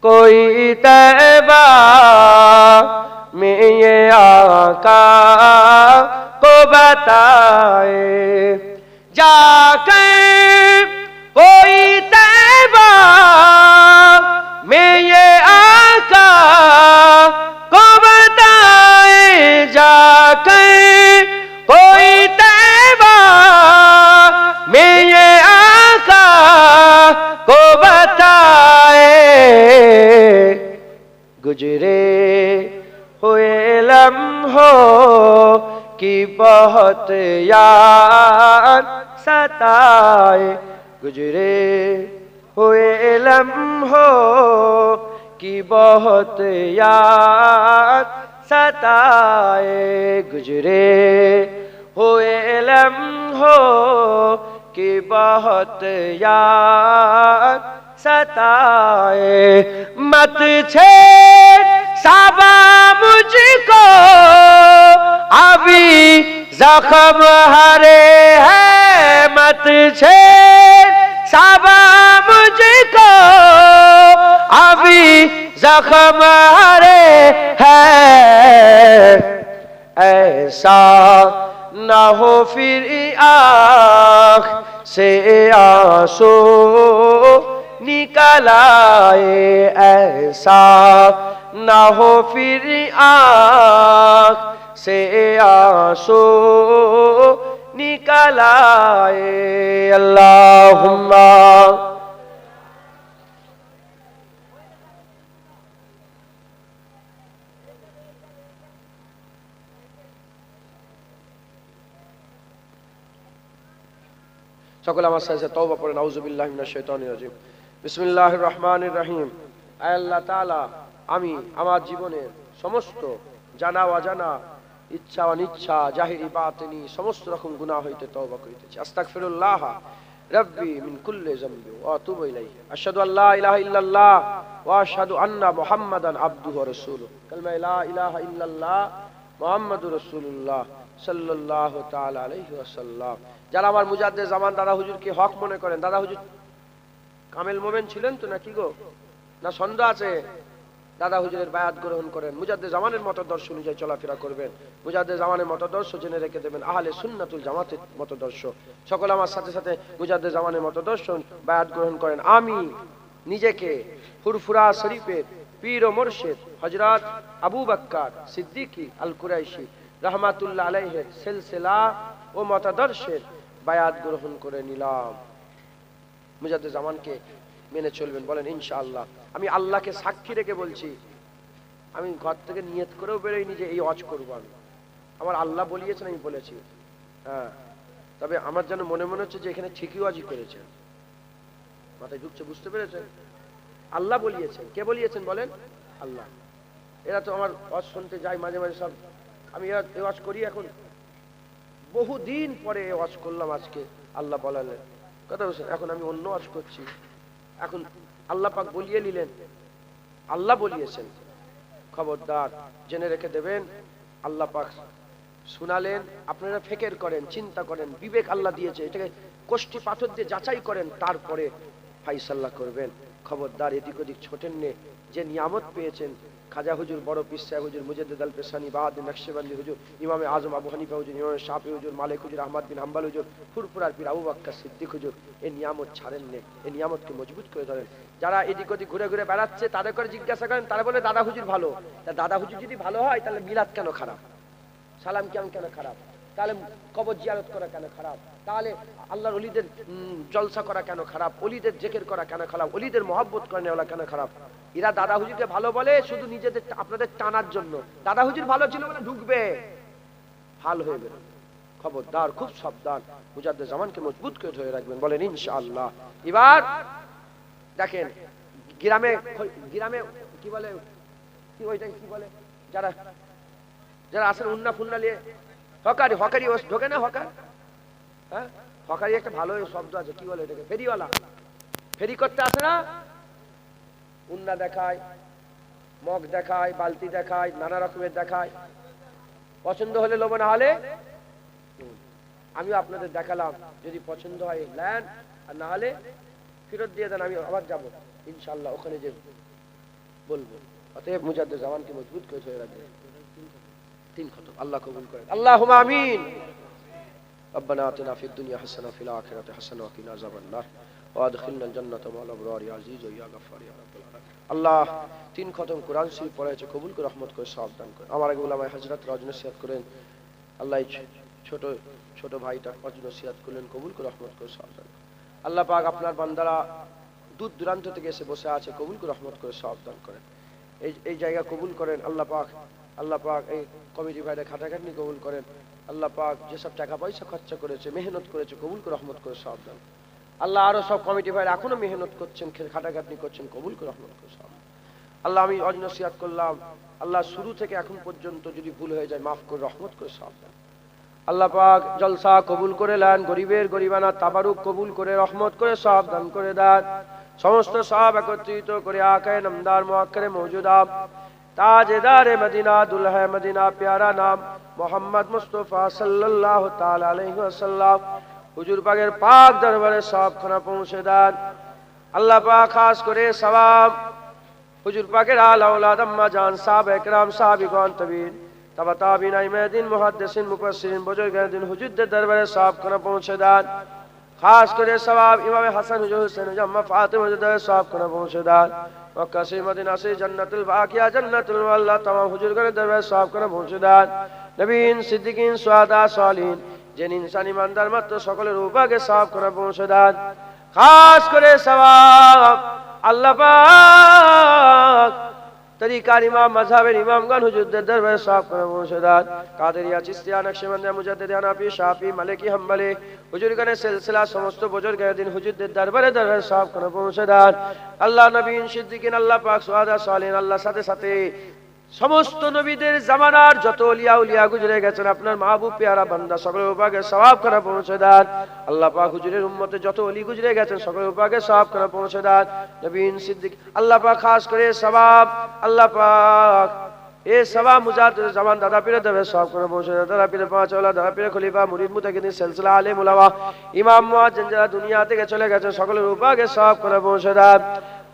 कोई तैबा में ये आका को बताए, जाकर कोई तैबा में ये आका को बताए, जाकर कोई तैबा में ये आका को बताए, गुजरे हुए लम्हों की बहुत याद सताए, गुजरे हुए लम्हों की बहुत याद सताए, गुजरे हुए लम्हों की बहुत याद सताए, मत छेड़ साबा मुझको अभी जख्म हरे हैं, मत छेड़ साबा मुझको अभी जख्म हरे हैं, ऐसा ना हो फिर आँख से आंसू निकल आए, ऐसा ना हो फिर आँख से आंसू निकल आए। अल्लाहुम्मा সকলে আমার সাথে তওবা পড়েন। আউযু বিল্লাহি মিনাশ শাইতানির রাজিম। বিসমিল্লাহির রহমানির রহিম। আয় আল্লাহ তাআলা, আমি আমার জীবনের সমস্ত জানা অজানা, ইচ্ছা অনিচ্ছা, জাহিরি বাতিনি সমস্ত রকম গুনাহ হইতে তওবা করিতেছি। আস্তাগফিরুল্লাহ রাব্বি মিন কুল্লি যামবি ওয়া আতুবু ইলাইহি। আশহাদু আল্লা ইলাহা ইল্লাল্লাহ ওয়া আশহাদু আন্না মুহাম্মাদান আবদুহু ওয়া রাসূলুহু। কালিমা লা ইলাহা ইল্লাল্লাহ মুহাম্মাদুর রাসূলুল্লাহ সাল্লাল্লাহু তাআলা আলাইহি ওয়াসাল্লাম। যারা আমার মুজাদ্দিদ জামান দাদা হুজুরকে হক মনে করেন, দাদা হুজুর কামেল মোমেন ছিলেন তো নাকি গো, না সন্দেহ আছে? দাদা হুজুরের বায়াত গ্রহণ করেন, মুজাদ্দিদ জামানের মতদর্শ অনুযায়ী চলাফেরা করবেন, মুজাদ্দিদ জামানের মতদর্শ জেনে রেখে দেবেন, আহলে সুন্নাতুল জামাতের মতদর্শ। সকল আমার সাথে সাথে মুজাদ্দিদ জামানের মতদর্শ বায়াত গ্রহণ করেন। আমি নিজেকে ফুরফুরা শরীফের পীর ও মুর্শিদ হযরত আবু বকর সিদ্দিকী আল কুরাইশি রাহমাতুল্লাহ আলাইহির সিলসিলা ও মতদর্শের বায়াত গ্রহণ করে নিলাম। মুজাদ্দিদ জামানকে মেনে চলবেন, বলেন ইনশাআল্লাহ। আমি আল্লাহকে সাক্ষী রেখে বলছি, আমি ঘর থেকে নিয়ত করেও বেরোইনি যে এই ওয়াজ করবো। আমি আমার আল্লাহ বলিয়েছেন, আমি বলেছি। হ্যাঁ, তবে আমার যেন মনে মনে হচ্ছে যে এখানে ঠিকই ওয়াজই করেছেন, মাথায় ঢুকছে, বুঝতে পেরেছেন? আল্লাহ বলিয়েছেন। কে বলিয়েছেন বলেন? আল্লাহ। এরা তো আমার ওয়াজ শুনতে যায় মাঝে মাঝে সব, আমি এই ওয়াজ করি এখন বহুদিন পরে ওয়াজ করলাম আজকে, আল্লাহ বলালেন কথা বলছেন। এখন আমি অন্য ওয়াজ করছি, এখন আল্লাহ পাক বলিয়ে নিলেন, আল্লাহ বলিয়েছেন। খবরদার জেনে রেখে দেবেন, আল্লাহ পাক শুনালেন, আপনারা ফিকির করেন, চিন্তা করেন, বিবেক আল্লাহ দিয়েছে, এটাকে কোষ্ঠী পাথর দিয়ে যাচাই করেন, তারপরে ফাইসাল্লা করবেন। খবরদার এদিক ওদিক ছোটেন নে। যে নিয়ামত পেয়েছেন, খাজা হুজুর, বড় পীর সাহেব হুজুর, মুজাদ্দিদ আল পেশানি, বাহাদুর নকশবন্দি হুজুর, ইমামে আজম আবু হানিফা হুজুর, ইমামে শাফি হুজুর, মালিক হুজুর, আহমদ বিন হাম্বল হুজুর, ফুরফুরার পীর আবু বকর সিদ্দিক হুজুর, এই নিয়ামত ছাড়েন নে, এই নিয়ামতকে মজবুত করে ধরেন। যারা এদিক ওদিক ঘুরে ঘুরে বেড়াচ্ছে তাদের করে জিজ্ঞাসা করেন, তারা বলে দাদা হুজুর ভালো। তা দাদা হুজুর যদি ভালো হয় তাহলে মিলাদ কেন খারাপ, সালাম কেন খারাপ, তাহলে কবর জিয়ারত করা কেন খারাপ, তাহলে আল্লাহর ওলিদের জলসা করা কেন খারাপ, ওলিদের জিকির করা কেন খারাপ, ওলিদের মহব্বত করে নেওয়া কেন খারাপ? এরা দাদা হুজুরকে ভালো বলে শুধু নিজেদের আপনাদের টানার জন্য। দাদা হুজুর ভালো ছিল বলে ঢুকবে, হাল হয়ে গেল। খবরদার, খুব সাবধান, মুজাদ্দিদ জামানকে মজবুত করে ধরে রাখবেন, বলেন ইনশাআল্লাহ। এবার দেখেন গ্রামে কি বলে, কি ওইটাকে কি বলে, যারা যারা আসেন উন্না ফুন্না নিয়ে, হকারি ঢোকে না, হকার, হ্যাঁ হকারি একটা ভালো শব্দ আছে, কি বলে এটাকে, ফেরিওয়ালা। ফেরি করতে আসে না, উন্না দেখায়, মগ দেখায়, বালতি দেখায়, নানা রকমের দেখায়, পছন্দ হলে লোভ, না হলে আমিও আপনাদের দেখালাম, যদি পছন্দ হয় নেন, আর না হলে ফেরত দিয়ে দেন, আমি আবার যাবো ইনশাআল্লাহ, ওখানে যে বলবো। অতএব মুজাদ্দিদ জামানকে মজবুত করে ধরে রাখবেন। 3 খতম আল্লাহ কবুল করেন, আল্লাহুম্মা আমিন। ربنا آتنا في الدنيا حسنة وفي الآخرة حسنة وقنا عذاب النار وادخلنا الجنة مع الأبرار يا عزيز يا غفار يا رب العالمين। আল্লাহ 3 খতম কোরআন শরীফ পড়েছে, কবুল করে রহমত করে সওয়াব দান করেন। আমার আগে উলামায়ে হযরত রাজ নসিহত করেন, আল্লাহ ছোট ছোট ভাইটা রাজ নসিহত করলেন, কবুল করে রহমত করে সওয়াব দান করেন। আল্লাহ পাক আপনার বান্দারা দূর দূরান্ত থেকে এসে বসে আছে, কবুল করে রহমত করে সওয়াব দান করেন। এই জায়গা কবুল করেন আল্লাহ পাক। এই কমিটি ভাইরা খাটাখাটনি কবুল করেন আল্লাহ পাক। যেসব টাকা পয়সা খরচা করেছে, মেহনত করেছে, কবুল করে রহমত করে সওয়াব দান আল্লাহ। আরো সব কমিটি ভাইরা এখনো মেহনত করছেন, খাটাখাটনি করছেন, কবুল করে রহমত করে সওয়াব আল্লাহ। আমি ওয়াজ নসিহত করলাম, আল্লাহ শুরু থেকে এখন পর্যন্ত যদি ভুল হয়ে যায় মাফ করে রহমত করে সওয়াব দান আল্লাহ পাক। জলসা কবুল করে নেন, গরিবের গরিবানা তাবারুক কবুল করে রহমত করে সওয়াব দান করে দেন। সমস্ত সওয়াব একত্রিত করে আকায়ে নামদার মুআক্কারে মওজুদা তাজদারে মদিনা দুলহে মদিনা প্যারা নাম মোহাম্মদ মুস্তাফা সাল্লাল্লাহু তাআলা আলাইহি ওয়াসাল্লাম হুজুর পাকের পাক দরবারে সওয়াবখানা পৌঁছে দেন আল্লাহ পাক। খাস করে সওয়াব হুজুর পাকের আলা আওলাদ আম্মা জান সাহাবা একরাম সাহাবীগণ তাবিন তাবা তাবিন আইমাদিন মুহাদ্দিসিন মুফাসসিরিন বুজুর্গান দিন হুজুরদের দরবারে সওয়াবখানা পৌঁছে দেন। খাস করে সওয়াব ইমামে হাসান হুজুর হোসেন আম্মা ফাতিমা হুজুরদের সওয়াবখানা পৌঁছে দেন। মক্কা से मदीना से जन्नतुल बाकिया जन्नतुल अल्लाह तमाम हुजूर के दरबार साफ करना पहुंचे दान नबीन सिद्दीकीन सुहादा सालिहीन जिन इंसान ईमानदार मत সকলের উপকে সাফ করা পৌঁছে দান। খাস করে সওয়াব আল্লাহ পাক তরিকার ইমাম মাযহাবের ইমামগণ হুজুরদের দরবারে সাফ করা পৌঁছে দান। কাদেরিয়া চিশতিয়া নকশবন্দিয়া মুজাদ্দিদিয়া হানাফি শাফি মালিকি হাম্বলি হুজুরগণের সিলসিলা সমস্ত বুজুর্গের দিন হুজুরদের দরবারে সাফ করা পৌঁছে দান আল্লাহ। নবীন সিদ্দিকিন আল্লাহ পাক সুহাদা সালিহিন আল্লাহ সাথে সাথে সমস্ত নবীদের জামানার যত উলিয়া গুজরে গেছেন আপনার মাহবুব পেয়ারা বান্দা সকলের উপকে সওয়াব করা পৌঁছে দেন আল্লাহ পাক। হুজুরের উম্মতে যত ওলি গুজরে গেছেন সকলের উপকে সওয়াব করা পৌঁছে দেন। নবীন সিদ্দিক আল্লাহ পাক খাস করে সওয়াব আল্লাহ পাক এ সবা মুজাহিদ জামান দাদা পীরে দেবে সব করে পৌঁছে দেয়। দাদা পীরে পাঁচ ওয়ালা, দাদা পীরে খলিফা, মুরিদ মুতাকিদিন, সিলসিলা আলিম উলামা, ইমাম মুয়াজ্জিন যারা দুনিয়া থেকে চলে গেছে সকলের উপাকে সব করে পৌঁছে দেন।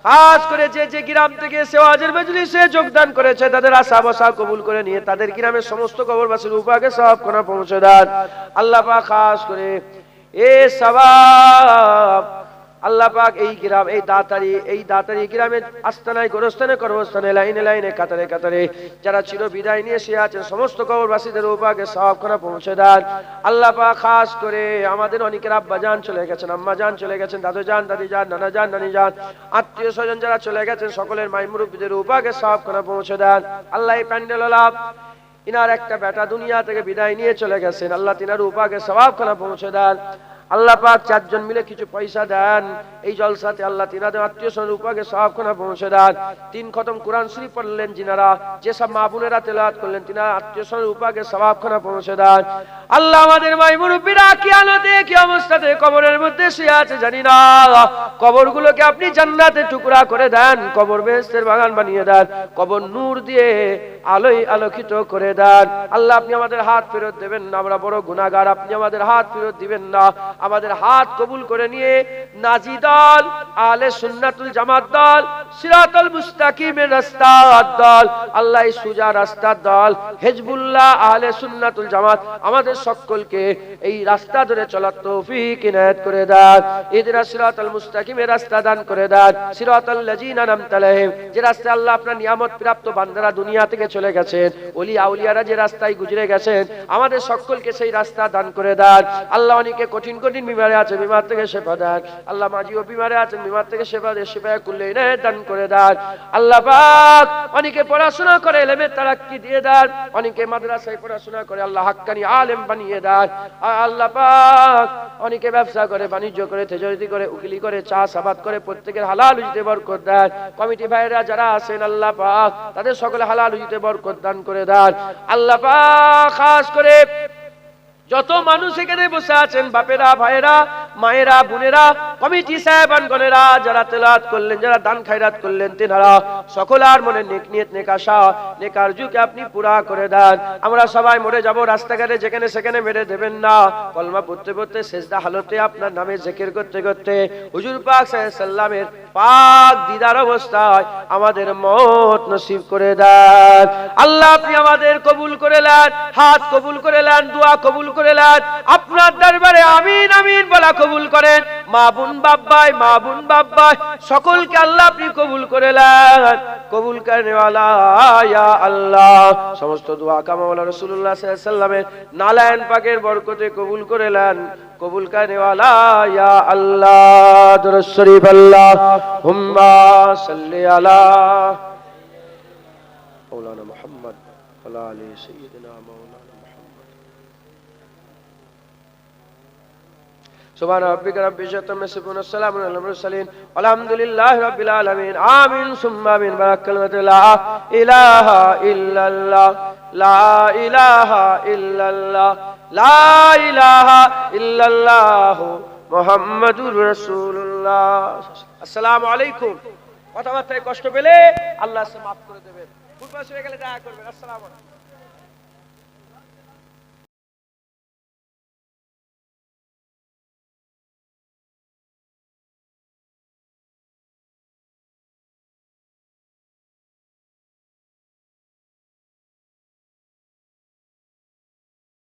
খাস করে যে যে গ্রাম থেকে এসে ওয়াজের মজলিসে যোগদান করেছে তাদের আশা বসা কবুল করে নিয়ে তাদের গ্রামের সমস্ত কবরবাসীর উপাকে সব করে পৌঁছে দেন। আল্লাহ পাক খাস করে এ সওয়াব আল্লাহ পাক এই গ্রাম এই দাতারি গ্রামের আস্তানায় গোরস্থানে কর্মস্থানে লাইনে লাইনে কাতারে কাতারে যারা চির বিদায় নিয়ে শুয়ে আছেন সমস্ত কবরবাসীদের উপাকে সবখানে পৌঁছে দেন। আল্লাহ পাক খাস করে আমাদের অনেকের আব্বা জান চলে গেছেন, আম্মা জান চলে গেছেন, দাদু জান, দাদি জান, নানা জান, নানি জান, আত্মীয় স্বজন যারা চলে গেছেন সকলের মাই মুরব্বীদের উপাকে সবখানে পৌঁছে দেন। আল্লাহ এই প্যান্ডেল লাভ ইনার একটা বেটা দুনিয়া থেকে বিদায় নিয়ে চলে গেছেন, আল্লাহ তিনার উপাকে সওয়াবখানা পৌঁছে দেন। আল্লাহ পাক চারজন মিলে কিছু পয়সা দেন এই জলসাতে, আল্লাহ তিনাদের আত্মীয় স্বজন উপাকে সওয়াবখানা পৌঁছে দেন। 3 খতম কোরআন শরীফ পড়লেন যিনারা, যেসব মা বোনেরা তেলাওয়াত করলেন তিনারা আত্মীয় স্বজন উপাকে সওয়াবখানা পৌঁছে দেন। আল্লাহ আমাদের মাই মুরব্বিরা কি হালতে কি অবস্থাতে কবরের মধ্যে শুয়ে আছে জানি না, কবরগুলোকে আপনি জান্নাতে টুকরা করে দেন, কবর বেহেশতের বাগান বানিয়ে দেন, কবর নূর দিয়ে আলোয় আলোকিত করে দেন। আল্লাহ আপনি আমাদের হাত ফেরত দেবেন না, আমরা বড় গুনাহগার, আপনি আমাদের হাত ফেরত দিবেন না, আমাদের হাত কবুল করে নিয়ে নাজি দল, আহলে সুন্নাতুল জামাত দল, সিরাতুল মুস্তাকিমের রাস্তার দল, আল্লাহ সুজা রাস্তার দল, হিজবুল্লাহ আহলে সুন্নাতুল জামাত আমাদের সকলকে এই রাস্তা ধরে চলার তৌফিক ইনায়াত করে দেন। ইহদিনাস সিরাতাল মুস্তাকিমের রাস্তা দান করে দেন, সিরাতাল লাযিনা আনআমতা আলাইহিম, যে রাস্তায় আল্লাহ আপনার নিয়ামত প্রাপ্ত বান্দারা দুনিয়া থেকে চলে গেছেন, ওলি আউলিয়ারা যে রাস্তায় গুজরে গেছেন আমাদের সকলকে সেই রাস্তা দান করে দেন। আল্লাহ অনেকে কঠিন কঠিন বিমারে আছে, বিমার থেকে শেফা দেন। আল্লাহ মাজিও বিমারে আছেন, বিমার থেকে শেফা দেন, শেফায়ে কুল্লি ইনায়াত দান করে দেন। আল্লাহ পাক অনেকে পড়াশোনা করে ইলমে তারাক্কি দিয়ে দেন, অনেকে মাদ্রাসায় পড়াশোনা করে আল্লাহ হাক্কানি আলেম বানিয়ে দেন। আল্লাহ পাক অনেকে ব্যবসা করে, বাণিজ্য করে, তেজারতি করে, উকিলি করে, চাষাবাদ করে, প্রত্যেকের হালাল রুজিতে বরকত দেন। কমিটি ভাইরা যারা আছেন আল্লাহ পাক তাদের সকলে হালাল রুজিতে বরকত দান করে দেন। আল্লাহ পাক খাস করে যত মানুষ এখানে বসে আছেন বাপেরা, ভাইয়েরা, মায়েরা, বোনেরা, কমিটি সাহেবানগণেরা যারা তেলাওয়াত করলেন, যারা দান খায়রাত করলেন, তেনারা সকলের মনে নেক নিয়ত, নেক আশা, নেক আরজুকে আপনি পুরা করে দেন। আমরা সবাই মরে যাব, রাস্তাঘাটে যেখানে সেখানে মেরে দেবেন না, কলমা পড়তে পড়তে সেজদা হালতে আপনার নামে জিকির করতে করতে হুজুর পাক সাল্লাল্লাহু আলাইহি সাল্লামের পাক দিদার অবস্থায় আমাদের মওত নসিব করে দেন। আল্লাহ আপনি আমাদের কবুল করে নেন, হাত কবুল করে নেন, দোয়া কবুল করে নেন, আপনার দরবারে আমিন আমিন বলা কবুল করেন। মা বোন বাব্বাই সকলকে আল্লাহ আপনি কবুল করে নেন, কবুল করনে ওয়ালা ইয়া আল্লাহ। সমস্ত দোয়া কামাওয়ালা রাসূলুল্লাহ সাল্লাল্লাহু আলাইহি সাল্লামের নালায়েন পাকের বরকতে কবুল করে নেন, কবুল করনে ওয়ালা ইয়া আল্লাহ। দুরূদ শরীফ আল্লাহুম্মা সাল্লি আলা মাওলানা মুহাম্মদ ওয়া আলা আলি সাইয়্যিদিনা মাওলানা سبحان ربك رب العزة عما يصفون والسلام على المرسلين والحمد لله رب العالمين آمين ثم آمين بارك كلمة لا إله إلا الله لا إله إلا الله لا إله إلا الله محمد رسول الله السلام عليكم কথাবার্তায় কষ্ট পেলে আল্লাহ মাফ করে দেবেন, ভুল হয়ে গেলে দয়া করবেন। আসসালামু আলাইকুম।